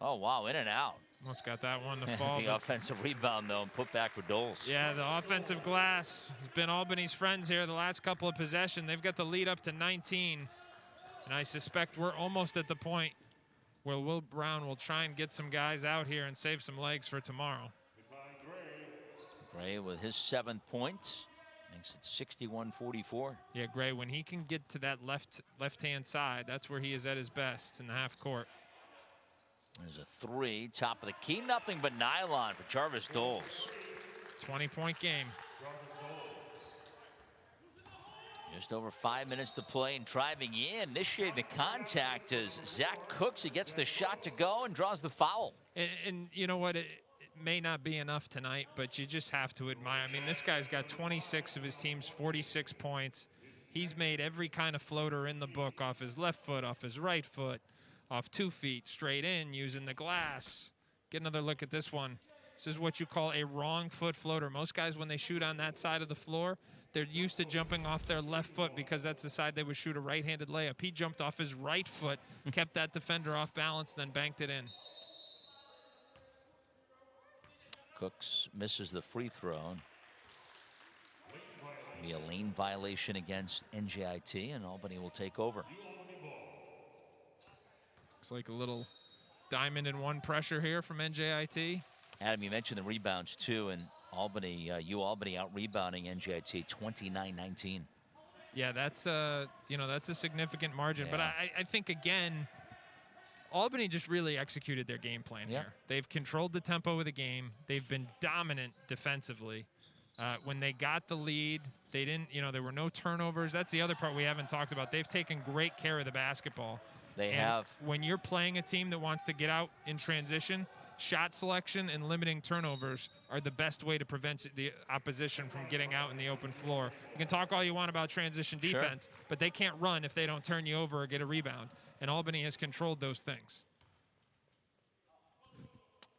B: Oh, wow, in and out.
A: Almost got that one to fall.
B: The offensive rebound, though, and put back for Doles.
A: Yeah, the offensive glass has been Albany's friends here the last couple of possessions. They've got the lead up to 19. And I suspect we're almost at the point where Will Brown will try and get some guys out here and save some legs for tomorrow.
B: Gray with his 7th point makes it 61-44.
A: Yeah, Gray, when he can get to that left-hand side, that's where he is at his best in the half court.
B: There's a 3, top of the key, nothing but nylon for Jarvis Doles.
A: 20-point game.
B: Just over 5 minutes to play and driving in, initiating the contact as Zach Cooks. He gets the shot to go and draws the foul.
A: And you know what? It may not be enough tonight, but you just have to admire. I mean, this guy's got 26 of his team's 46 points. He's made every kind of floater in the book off his left foot, off his right foot, off 2 feet, straight in, using the glass. Get another look at this one. This is what you call a wrong foot floater. Most guys, when they shoot on that side of the floor, they're used to jumping off their left foot because that's the side they would shoot a right-handed layup. He jumped off his right foot, kept that defender off balance, and then banked it in.
B: Cooks misses the free throw. Be a lane violation against NJIT, and Albany will take over.
A: Looks like a little diamond in one pressure here from NJIT.
B: Adam, you mentioned the rebounds too, and Albany, Albany out rebounding NJIT 29-19.
A: Yeah, that's that's a significant margin.
B: Yeah.
A: But I think again, Albany just really executed their game plan here. They've controlled the tempo of the game. They've been dominant defensively. When they got the lead, they didn't, there were no turnovers. That's the other part we haven't talked about. They've taken great care of the basketball.
B: They have.
A: When you're playing a team that wants to get out in transition, shot selection and limiting turnovers are the best way to prevent the opposition from getting out in the open floor. You can talk all you want about transition defense, but they can't run if they don't turn you over or get a rebound. And Albany has controlled those things.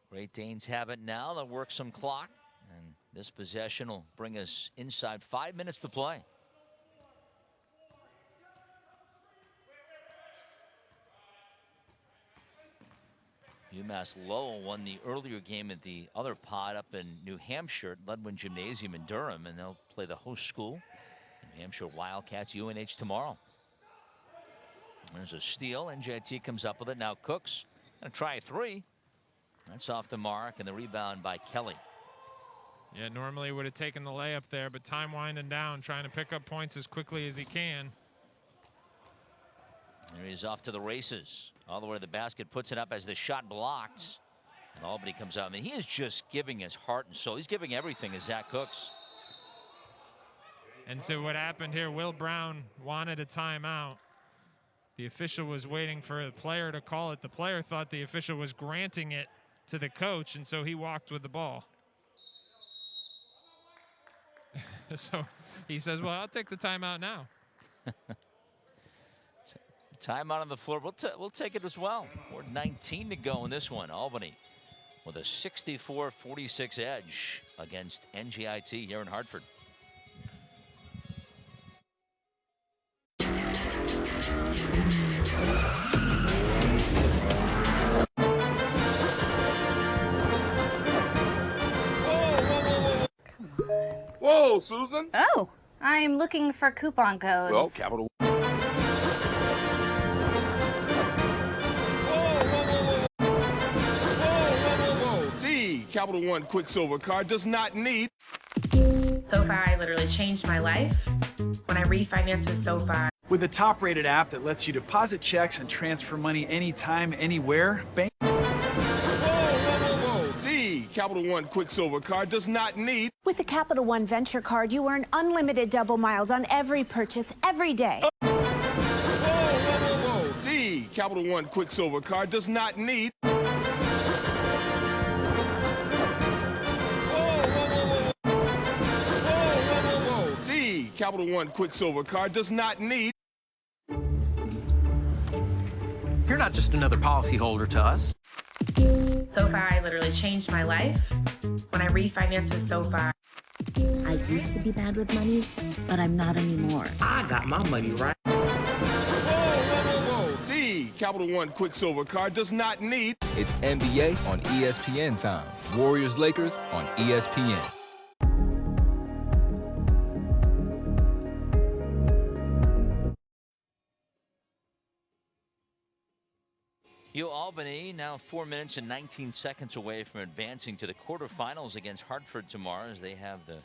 B: Great Danes have it now. They'll work some clock. And this possession will bring us inside 5 minutes to play. UMass Lowell won the earlier game at the other pod up in New Hampshire at Ludwig Gymnasium in Durham, and they'll play the host school, New Hampshire Wildcats, UNH tomorrow. There's a steal. NJIT comes up with it. Now Cooks gonna try a three. That's off the mark, and the rebound by Kelly.
A: Yeah, normally would have taken the layup there, but time winding down, trying to pick up points as quickly as he can.
B: There he's off to the races. All the way to the basket, puts it up as the shot blocked. And Albany comes out. I mean, he is just giving his heart and soul. He's giving everything as Zach Cooks.
A: And so what happened here, Will Brown wanted a timeout. The official was waiting for the player to call it. The player thought the official was granting it to the coach, and so he walked with the ball. So he says, well, I'll take the timeout now.
B: Timeout on the floor. We'll take it as well. 4:19 to go in this one. Albany with a 64-46 edge against NJIT here in Hartford.
E: Whoa, Susan.
P: Oh, I'm looking for coupon codes.
E: Well, Capital. The Capital One Quicksilver card does not need.
C: SoFi literally changed my life when I refinanced with SoFi.
D: With a top-rated app that lets you deposit checks and transfer money anytime, anywhere, bank.
E: The Capital One Quicksilver card does not need.
F: With the Capital One Venture Card, you earn unlimited double miles on every purchase, every day.
E: The Capital One Quicksilver card does not need. The Capital One Quicksilver card does not need.
K: You're not just another policyholder to us.
C: SoFi literally changed my life when I refinanced with SoFi.
M: I used to be bad with money, but I'm not anymore.
H: I got my money right.
E: The Capital One Quicksilver card does not need.
Q: It's NBA on ESPN time. Warriors-Lakers on ESPN.
B: Albany now 4 minutes and 19 seconds away from advancing to the quarterfinals against Hartford tomorrow, as they have the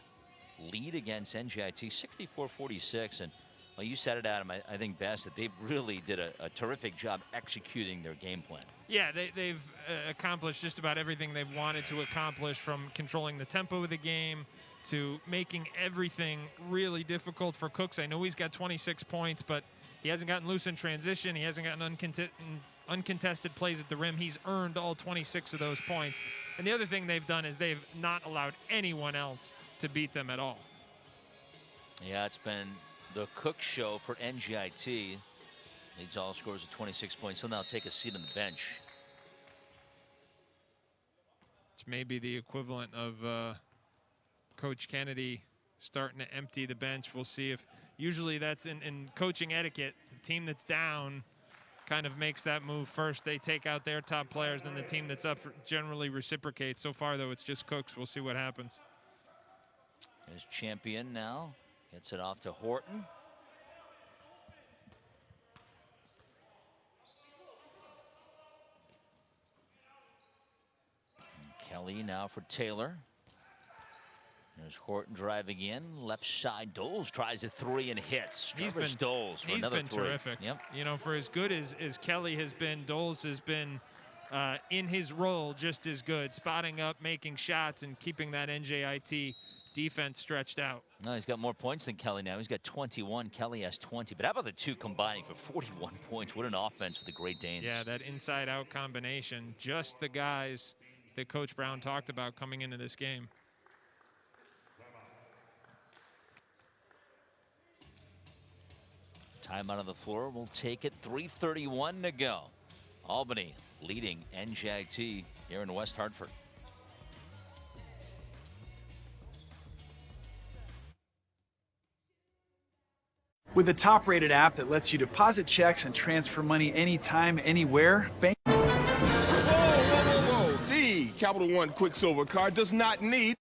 B: lead against NJIT 64-46. And well, you said it, Adam, I think best, that they really did a terrific job executing their game plan.
A: Yeah, they've accomplished just about everything they've wanted to accomplish, from controlling the tempo of the game to making everything really difficult for Cooks. I know he's got 26 points, but he hasn't gotten loose in transition. He hasn't gotten uncontested plays at the rim. He's earned all 26 of those points. And the other thing they've done is they've not allowed anyone else to beat them at all.
B: Yeah, it's been the Cook show for NJIT. Leads all scores of 26 points. He'll now take a seat on the bench.
A: Which may be the equivalent of Coach Kennedy starting to empty the bench. We'll see if, usually that's in coaching etiquette, the team that's down kind of makes that move first. They take out their top players, then the team that's up generally reciprocates. So far, though, it's just Cooks. We'll see what happens.
B: His champion now gets it off to Horton. Kelly now for Taylor. There's Horton driving in, left side. Doles tries a three and hits. Travis Doles for another three.
A: Terrific.
B: Yep.
A: You know, for as good as Kelly has been, Doles has been in his role just as good, spotting up, making shots, and keeping that NJIT defense stretched out.
B: No, he's got more points than Kelly now. He's got 21. Kelly has 20. But how about the two combining for 41 points? What an offense for the Great Danes.
A: Yeah, that inside-out combination. Just the guys that Coach Brown talked about coming into this game.
B: Time out on the floor. We'll take it. 3:31 to go. Albany leading NJIT here in West Hartford.
D: With the top-rated app that lets you deposit checks and transfer money anytime, anywhere, bank.
E: Whoa. The Capital One Quicksilver card does not need.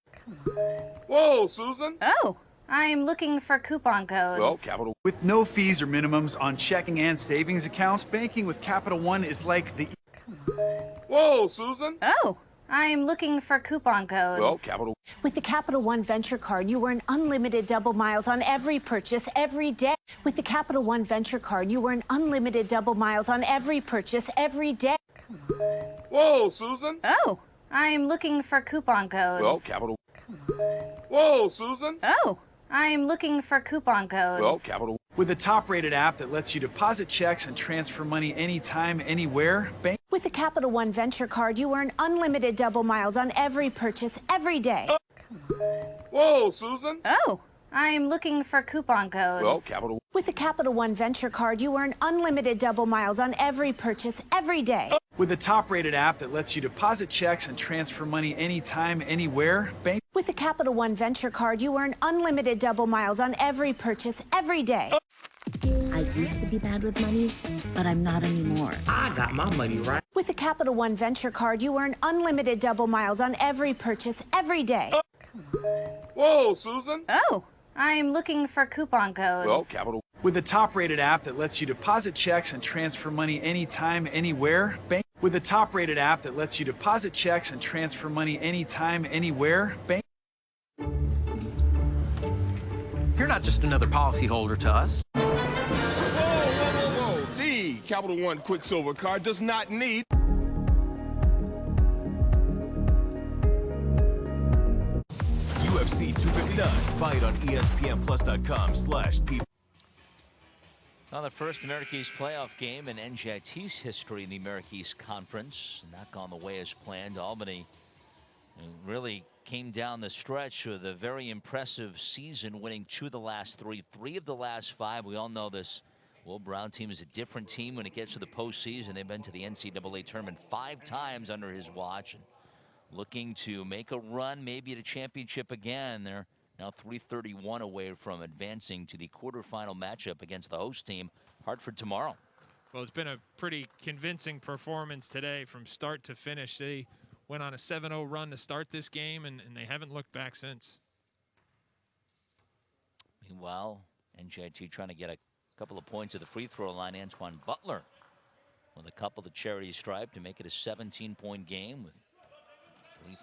E: Whoa, Susan.
P: Oh, I'm looking for coupon codes.
E: Well, Capital.
D: With no fees or minimums on checking and savings accounts, banking with Capital One is like the.
E: Whoa, Susan.
P: Oh, I'm looking for coupon codes.
E: Well, Capital.
F: With the Capital One Venture Card, you earn unlimited double miles on every purchase every day. With the Capital One Venture Card, you earn unlimited double miles on every purchase every day.
E: Whoa, Susan.
P: Oh, I'm looking for coupon codes.
E: Well, Capital. Whoa, Susan.
P: Oh, I'm looking for coupon codes.
E: Well, Capital.
D: With the top-rated app that lets you deposit checks and transfer money anytime, anywhere, bank.
F: With the Capital One Venture Card, you earn unlimited double miles on every purchase every day.
E: Whoa, Susan.
P: Oh, I'm looking for coupon codes.
E: Well, Capital.
F: With the Capital One Venture Card, you earn unlimited double miles on every purchase every day.
D: With the top-rated app that lets you deposit checks and transfer money anytime, anywhere, bank.
F: With the Capital One Venture Card, you earn unlimited double miles on every purchase every day.
M: I used to be bad with money, but I'm not anymore.
H: I got my money right.
F: With the Capital One Venture Card, you earn unlimited double miles on every purchase every day.
E: Whoa, Susan.
P: Oh, I'm looking for coupon codes.
E: Well, Capital.
D: With the top-rated app that lets you deposit checks and transfer money anytime, anywhere, bank. With the top-rated app that lets you deposit checks and transfer money anytime, anywhere, bank.
K: You're not just another policyholder to us.
E: Whoa. The Capital One Quicksilver card does not need.
R: UFC 259. Buy it on ESPNplus.com/people.
B: Now the first America East playoff game in NJIT's history in the America East Conference. Not gone the way as planned. Albany really came down the stretch with a very impressive season, winning 2 of the last 3 of the last 5. We all know this Will Brown team is a different team when it gets to the postseason. They've been to the NCAA tournament 5 times under his watch, and looking to make a run, maybe at a championship again. They're now 331 away from advancing to the quarterfinal matchup against the host team, Hartford, tomorrow.
A: Well, it's been a pretty convincing performance today from start to finish. They went on a 7-0 run to start this game, and they haven't looked back since.
B: Meanwhile, NJIT trying to get a couple of points at the free throw line. Antoine Butler with a couple to charity stripe to make it a 17-point game with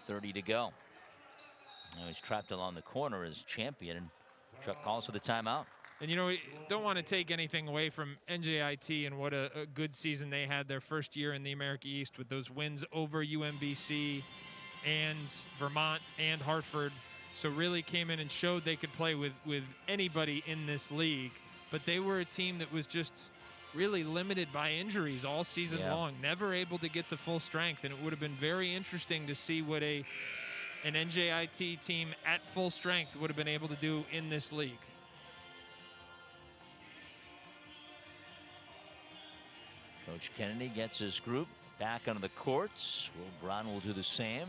B: 3:30 to go. Now he's trapped along the corner as champion, and Chuck calls for the timeout.
A: And, you know, we don't want to take anything away from NJIT and what a good season they had their first year in the America East with those wins over UMBC and Vermont and Hartford. So really came in and showed they could play with anybody in this league. But they were a team that was just really limited by injuries all season long, never able to get to full strength. And it would have been very interesting to see what an NJIT team at full strength would have been able to do in this league.
B: Coach Kennedy gets his group back onto the courts. Will Brown will do the same.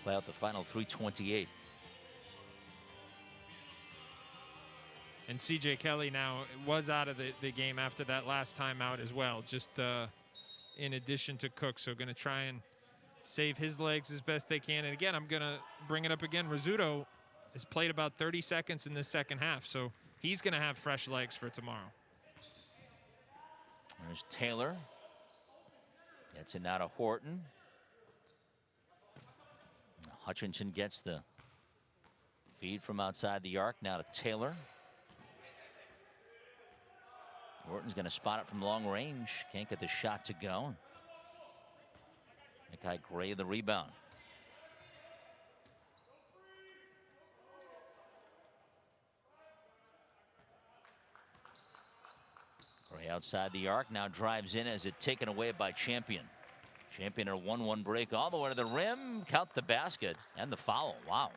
B: Play out the final 3:28.
A: And C.J. Kelly now was out of the game after that last timeout as well, just in addition to Cook. So going to try and save his legs as best they can. And again, I'm going to bring it up again. Rizzuto has played about 30 seconds in the second half, so he's going to have fresh legs for tomorrow.
B: There's Taylor. Gets it now to Horton. Hutchinson gets the feed from outside the arc. Now to Taylor. Wharton's going to spot it from long range. Can't get the shot to go. Nikai Gray the rebound. Gray outside the arc, now drives in as it taken away by Champion. Champion a 1-1 break all the way to the rim. Count the basket and the foul. Wow.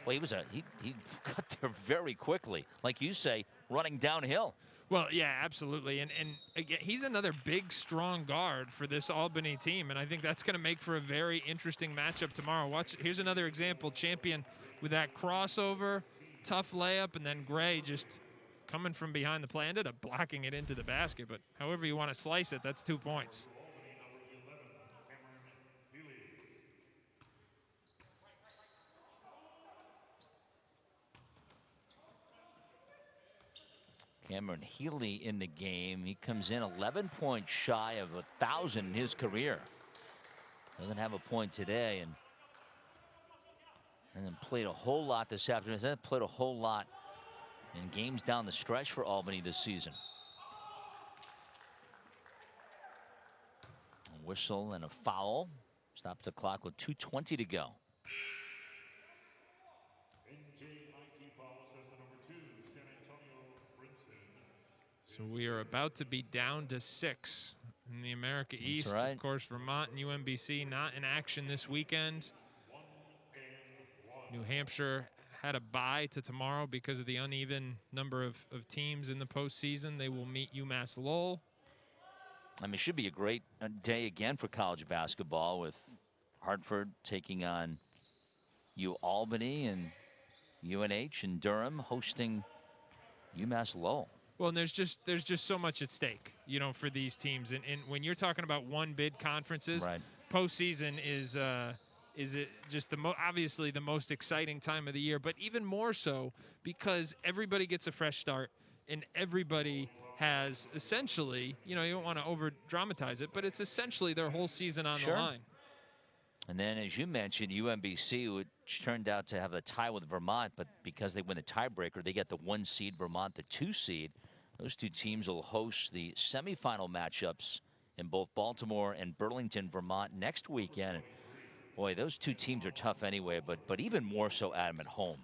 B: Well, he got there very quickly. Like you say, running downhill.
A: Well, yeah, absolutely. And again, he's another big, strong guard for this Albany team. And I think that's going to make for a very interesting matchup tomorrow. Watch. Here's another example. Champion with that crossover, tough layup, and then Gray just coming from behind the play. Ended up blocking it into the basket. But however you want to slice it, that's 2 points.
B: Cameron Healy in the game. He comes in 11 points shy of 1,000 in his career. Doesn't have a point today, and hasn't played a whole lot this afternoon. Hasn't played a whole lot in games down the stretch for Albany this season. A whistle and a foul. Stops the clock with 2:20 to go.
A: So we are about to be down to 6 in the America East.
B: Right.
A: Of course, Vermont and UMBC not in action this weekend. New Hampshire had a bye to tomorrow because of the uneven number of teams in the postseason. They will meet UMass Lowell.
B: I mean, it should be a great day again for college basketball, with Hartford taking on Albany, and UNH and Durham hosting UMass Lowell.
A: Well, and there's just so much at stake, you know, for these teams. And when you're talking about one bid conferences,
B: right,
A: postseason is it just obviously the most exciting time of the year, but even more so because everybody gets a fresh start and everybody has essentially, you know, you don't want to over dramatize it, but it's essentially their whole season on the line.
B: And then, as you mentioned, UMBC, which turned out to have a tie with Vermont, but because they win the tiebreaker, they get the 1 seed, Vermont the 2 seed. Those two teams will host the semifinal matchups in both Baltimore and Burlington, Vermont next weekend. And boy, those two teams are tough anyway, but even more so, Adam, at home.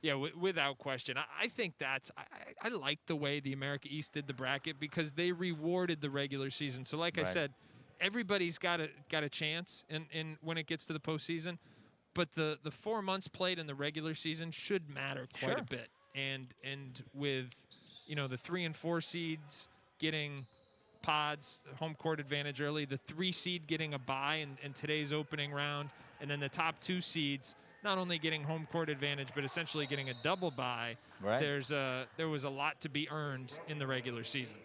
A: Yeah, without question. I think I like the way the America East did the bracket because they rewarded the regular season. So like I said, everybody's got a chance in when it gets to the postseason, but the 4 months played in the regular season should matter quite a bit. And with, you know, the 3 and 4 seeds getting pods, home court advantage early, the 3 seed getting a bye in today's opening round, and then the top 2 seeds not only getting home court advantage but essentially getting a double bye. There was a lot to be earned in the regular season.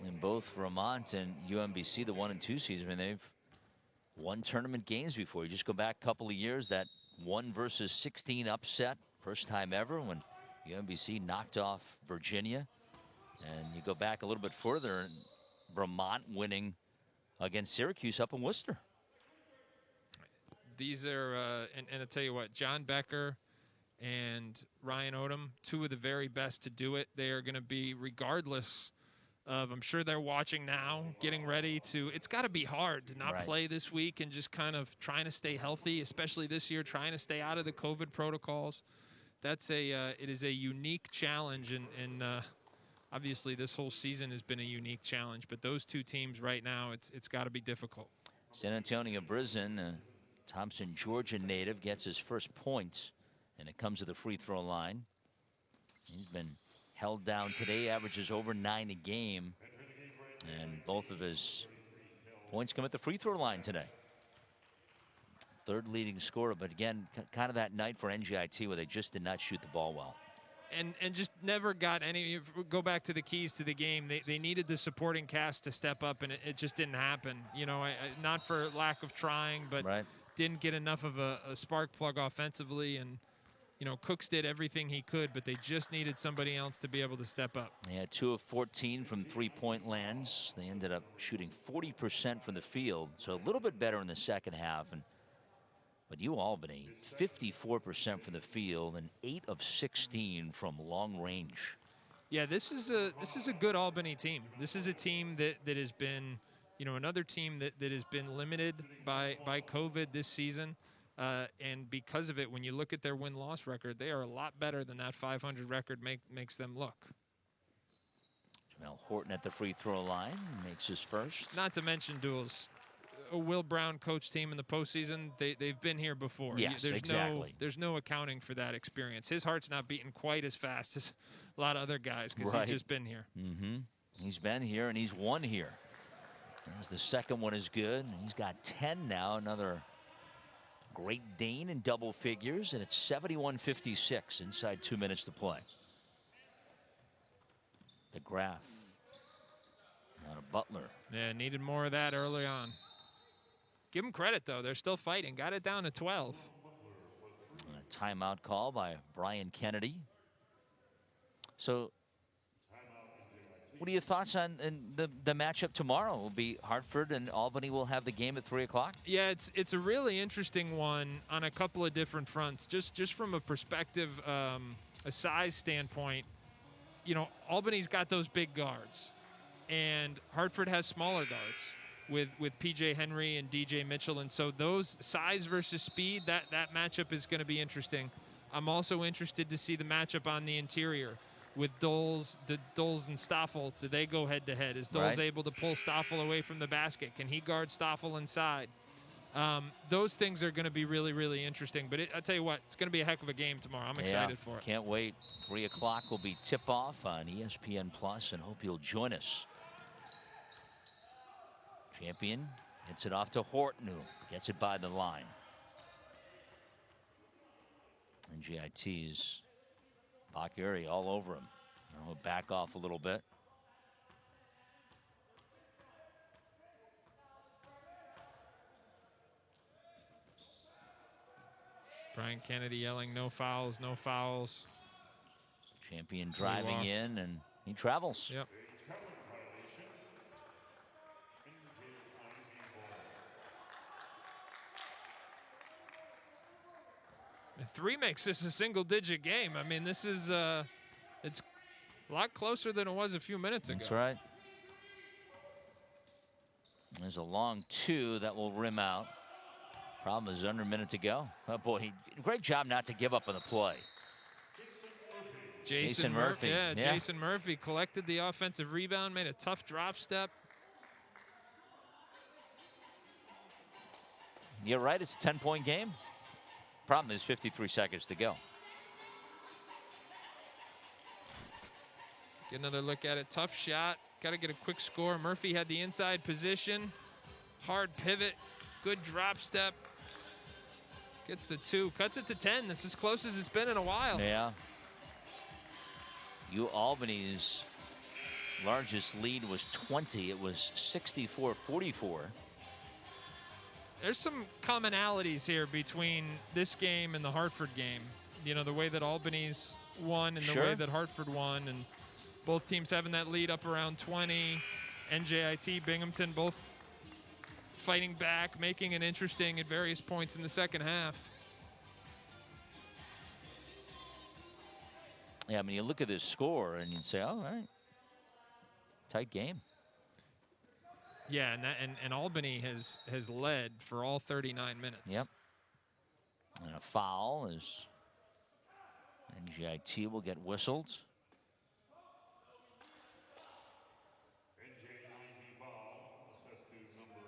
B: In both Vermont and UMBC, the 1 and 2 seeds, I mean, they've won tournament games before. You just go back a couple of years, that 1 versus 16 upset, first time ever when UMBC knocked off Virginia. And you go back a little bit further, and Vermont winning against Syracuse up in Worcester.
A: These are, and I'll tell you what, John Becker and Ryan Odom, 2 of the very best to do it. They are going to be, regardless of, I'm sure they're watching now, getting ready to, it's got to be hard to not play this week and just kind of trying to stay healthy, especially this year, trying to stay out of the COVID protocols. That's it is a unique challenge, and obviously this whole season has been a unique challenge, but those 2 teams right now, it's got to be difficult.
B: San Antonio Brizin, Thompson, Georgia native, gets his first points, and it comes to the free throw line. He's been held down today, averages over 9 a game, and both of his points come at the free throw line today. 3rd leading scorer, but again, kind of that night for NJIT where they just did not shoot the ball well.
A: And just never got any. Go back to the keys to the game. They needed the supporting cast to step up, and it just didn't happen. You know, not for lack of trying, but didn't get enough of a spark plug offensively. And you know, Cooks did everything he could, but they just needed somebody else to be able to step up.
B: They had 2 of 14 from three-point lands. They ended up shooting 40% from the field, so a little bit better in the second half. But Albany, 54% from the field and 8 of 16 from long range.
A: Yeah, this is a good Albany team. This is a team that has been, you know, another team that has been limited by COVID this season. And because of it, when you look at their win-loss record, they are a lot better than that 500 record makes them look.
B: Jamel Horton at the free throw line makes his first.
A: Not to mention, Duels, a Will Brown coach team in the postseason, they've been here before.
B: Yes, exactly.
A: There's no accounting for that experience. His heart's not beating quite as fast as a lot of other guys because
B: Right.
A: he's just been here.
B: He's been here and he's won here. The second one is good. And he's got 10 now. Another Great Dane in double figures, and it's 71-56 inside 2 minutes to play. The Graf. Now to Butler.
A: Yeah, needed more of that early on. Give them credit, though. They're still fighting. Got it down to 12.
B: A timeout call by Brian Kennedy. So, what are your thoughts on the matchup tomorrow? Will be Hartford and Albany will have the game at 3 o'clock?
A: Yeah, it's a really interesting one on a couple of different fronts. Just from a perspective, a size standpoint, you know, Albany's got those big guards, and Hartford has smaller guards with PJ Henry and DJ Mitchell, and so those size versus speed, that matchup is going to be interesting. I'm also interested to see the matchup on the interior. With Doles and Stoffel, do they go head-to-head? Is Doles able to pull Stoffel away from the basket? Can he guard Stoffel inside? Those things are going to be really, really interesting. But I'll tell you what, it's going to be a heck of a game tomorrow. I'm excited for it.
B: Can't wait. 3 o'clock will be tip-off on ESPN Plus, and hope you'll join us. Champion hits it off to Horton, who gets it by the line. NJIT's Bakary all over him. He'll back off a little bit.
A: Brian Kennedy yelling, no fouls, no fouls.
B: Champion driving in, and he travels.
A: Yep. Three makes this a single-digit game. I mean, this is it's a lot closer than it was a few minutes ago.
B: That's right. There's a long 2 that will rim out. Problem is under a minute to go. Oh boy, great job not to give up on the play.
A: Jason Murphy. Yeah, Jason Murphy collected the offensive rebound, made a tough drop step.
B: You're right, it's a 10-point game. Problem is 53 seconds to go.
A: Get another look at it. Tough shot. Got to get a quick score. Murphy had the inside position. Hard pivot. Good drop step. Gets the 2. Cuts it to 10. That's as close as it's been in a while.
B: Yeah. Albany's largest lead was 20. It was 64-44.
A: There's some commonalities here between this game and the Hartford game. You know, the way that Albany's won and the way that Hartford won, and both teams having that lead up around 20. NJIT, Binghamton, both fighting back, making it interesting at various points in the second half.
B: Yeah, I mean, you look at this score and you say, all right, tight game.
A: Yeah, and Albany has led for all 39 minutes.
B: Yep. And a foul as NJIT will get whistled.
R: NJIT foul assessed to number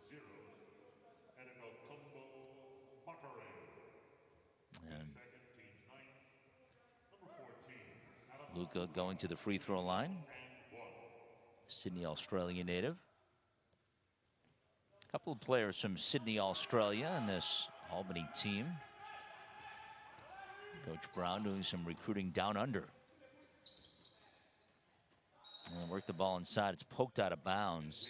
R: 0, Anakokombo Bakare.
B: And
R: Second, team's 9th, number 14.
B: Luca going to the free throw line. Sydney, Australia native. A couple of players from Sydney, Australia in this Albany team. Coach Brown doing some recruiting down under. And work the ball inside. It's poked out of bounds.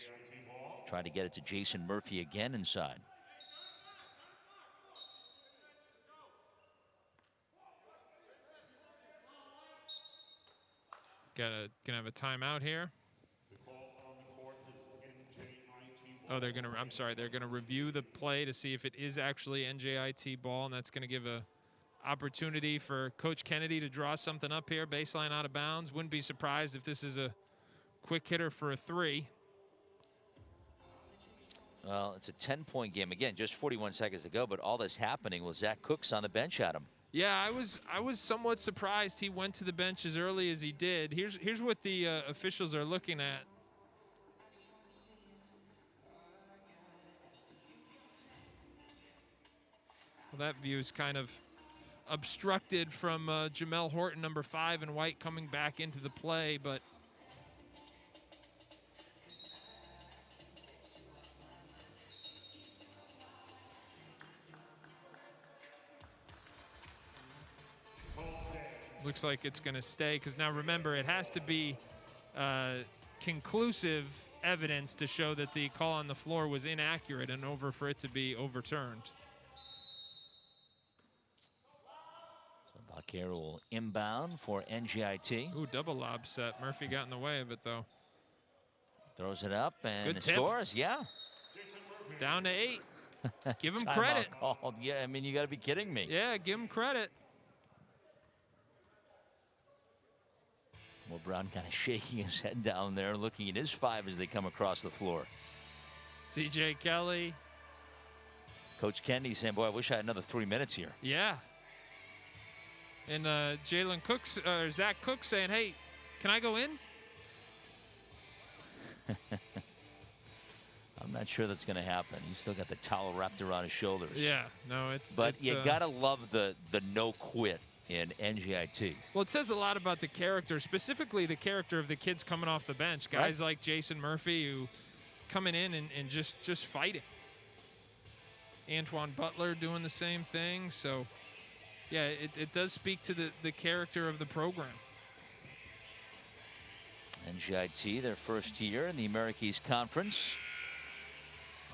B: Try to get it to Jason Murphy again inside.
A: Gonna have a timeout here.
R: The call on the court is NJIT
A: Oh, they're gonna review the play to see if it is actually NJIT ball, and that's gonna give a opportunity for Coach Kennedy to draw something up here. Baseline out of bounds. Wouldn't be surprised if this is a quick hitter for a 3.
B: Well, it's a 10-point game. Again, just 41 seconds to go, but all this happening was Zach Cooks on the bench, Adam.
A: Yeah, I was somewhat surprised he went to the bench as early as he did. Here's what the officials are looking at. Well, that view is kind of obstructed from Jamel Horton, number 5, and white coming back into the play, but looks like it's going to stay, because now remember, it has to be conclusive evidence to show that the call on the floor was inaccurate in order for it to be overturned.
B: Bakir will inbound for NJIT.
A: Ooh, double lob set. Murphy got in the way of it, though.
B: Throws it up and
A: Good tip.
B: scores. Yeah.
A: Down to 8. Give him
B: Timeout
A: credit.
B: Called. Yeah, I mean, you got to be kidding me.
A: Yeah, give him credit.
B: Well, Brown kind of shaking his head down there, looking at his 5 as they come across the floor.
A: C.J. Kelly.
B: Coach Kennedy saying, boy, I wish I had another 3 minutes here.
A: Yeah. And Jalen Cooks, or Zach Cook saying, hey, can I go in?
B: I'm not sure that's going to happen. He's still got the towel wrapped around his shoulders.
A: Yeah, no, it's...
B: But you got to love the no quit in NJIT.
A: Well, it says a lot about the character, specifically the character of the kids coming off the bench. Guys like Jason Murphy who coming in and just fighting. Antoine Butler doing the same thing. So, yeah, it does speak to the character of the program.
B: NJIT, their first year in the America East Conference.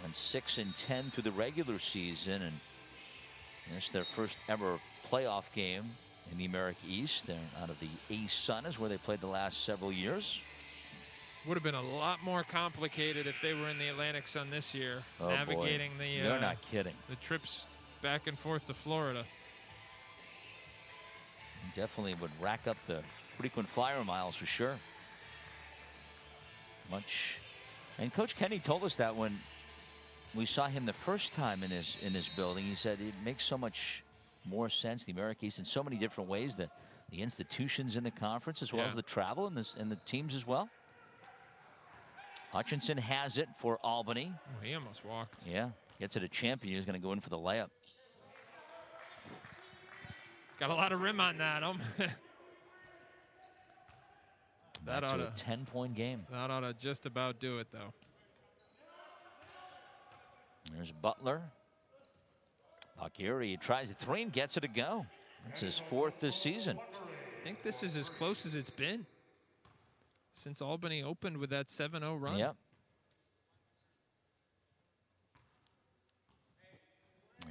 B: Went 6-10 through the regular season, and it's their first ever playoff game in the America East. They're out of the A-Sun is where they played the last several years.
A: Would have been a lot more complicated if they were in the Atlantic Sun this year,
B: oh
A: navigating
B: boy. You're not kidding.
A: The trips back and forth to Florida.
B: Definitely would rack up the frequent flyer miles for sure. And Coach Kenny told us that when we saw him the first time in his building. He said it makes so much more sense, the America East, in so many different ways, the institutions in the conference as well as the travel and the teams as well. Hutchinson has it for Albany.
A: Oh, he almost walked.
B: Yeah, gets it a champion. He's going to go in for the layup.
A: Got a lot of rim on that.
B: That ought to a 10-point game.
A: That ought to just about do it, though.
B: There's Butler. Bakiri tries a 3 and gets it to go. It's his 4th this season.
A: I think this is as close as it's been since Albany opened with that 7-0 run.
B: Yep.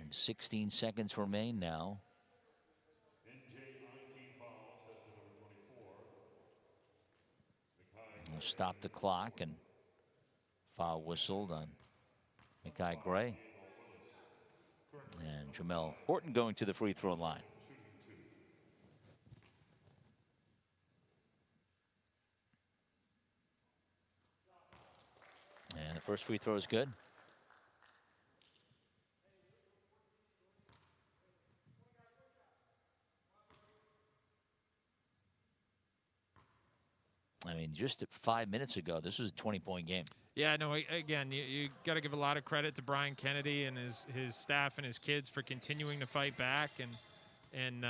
B: And 16 seconds remain now. We'll stop the clock, and foul whistled on Makai Gray. And Jamel Horton going to the free throw line. And the first free throw is good. I mean, just 5 minutes ago, this was a 20-point game.
A: Yeah, no, again, you got to give a lot of credit to Brian Kennedy and his staff and his kids for continuing to fight back. And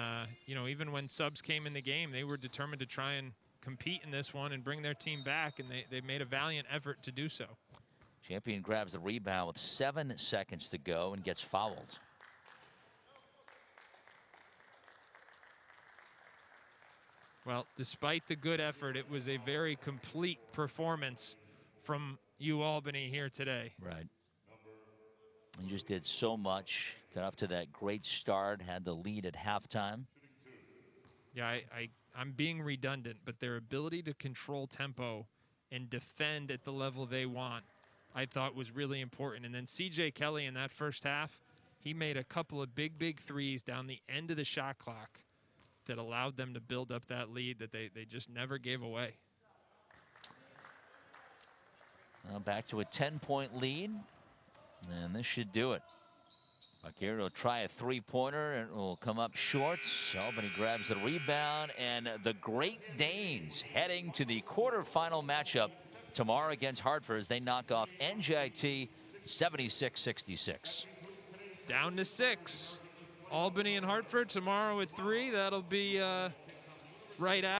A: you know, even when subs came in the game, they were determined to try and compete in this one and bring their team back, and they made a valiant effort to do so.
B: Champion grabs the rebound with 7 seconds to go and gets fouled.
A: Well, despite the good effort, it was a very complete performance from Albany here today.
B: Right. And just did so much. Got off to that great start, had the lead at halftime.
A: Yeah, I'm being redundant, but their ability to control tempo and defend at the level they want, I thought was really important. And then C.J. Kelly in that first half, he made a couple of big threes down the end of the shot clock that allowed them to build up that lead that they just never gave away.
B: Well, back to a 10-point lead, and this should do it. Vaquero will try a three-pointer, and it will come up short. Albany grabs the rebound, and the Great Danes heading to the quarterfinal matchup tomorrow against Hartford as they knock off NJIT 76-66.
A: Down to 6. Albany and Hartford tomorrow at 3. That'll be right after.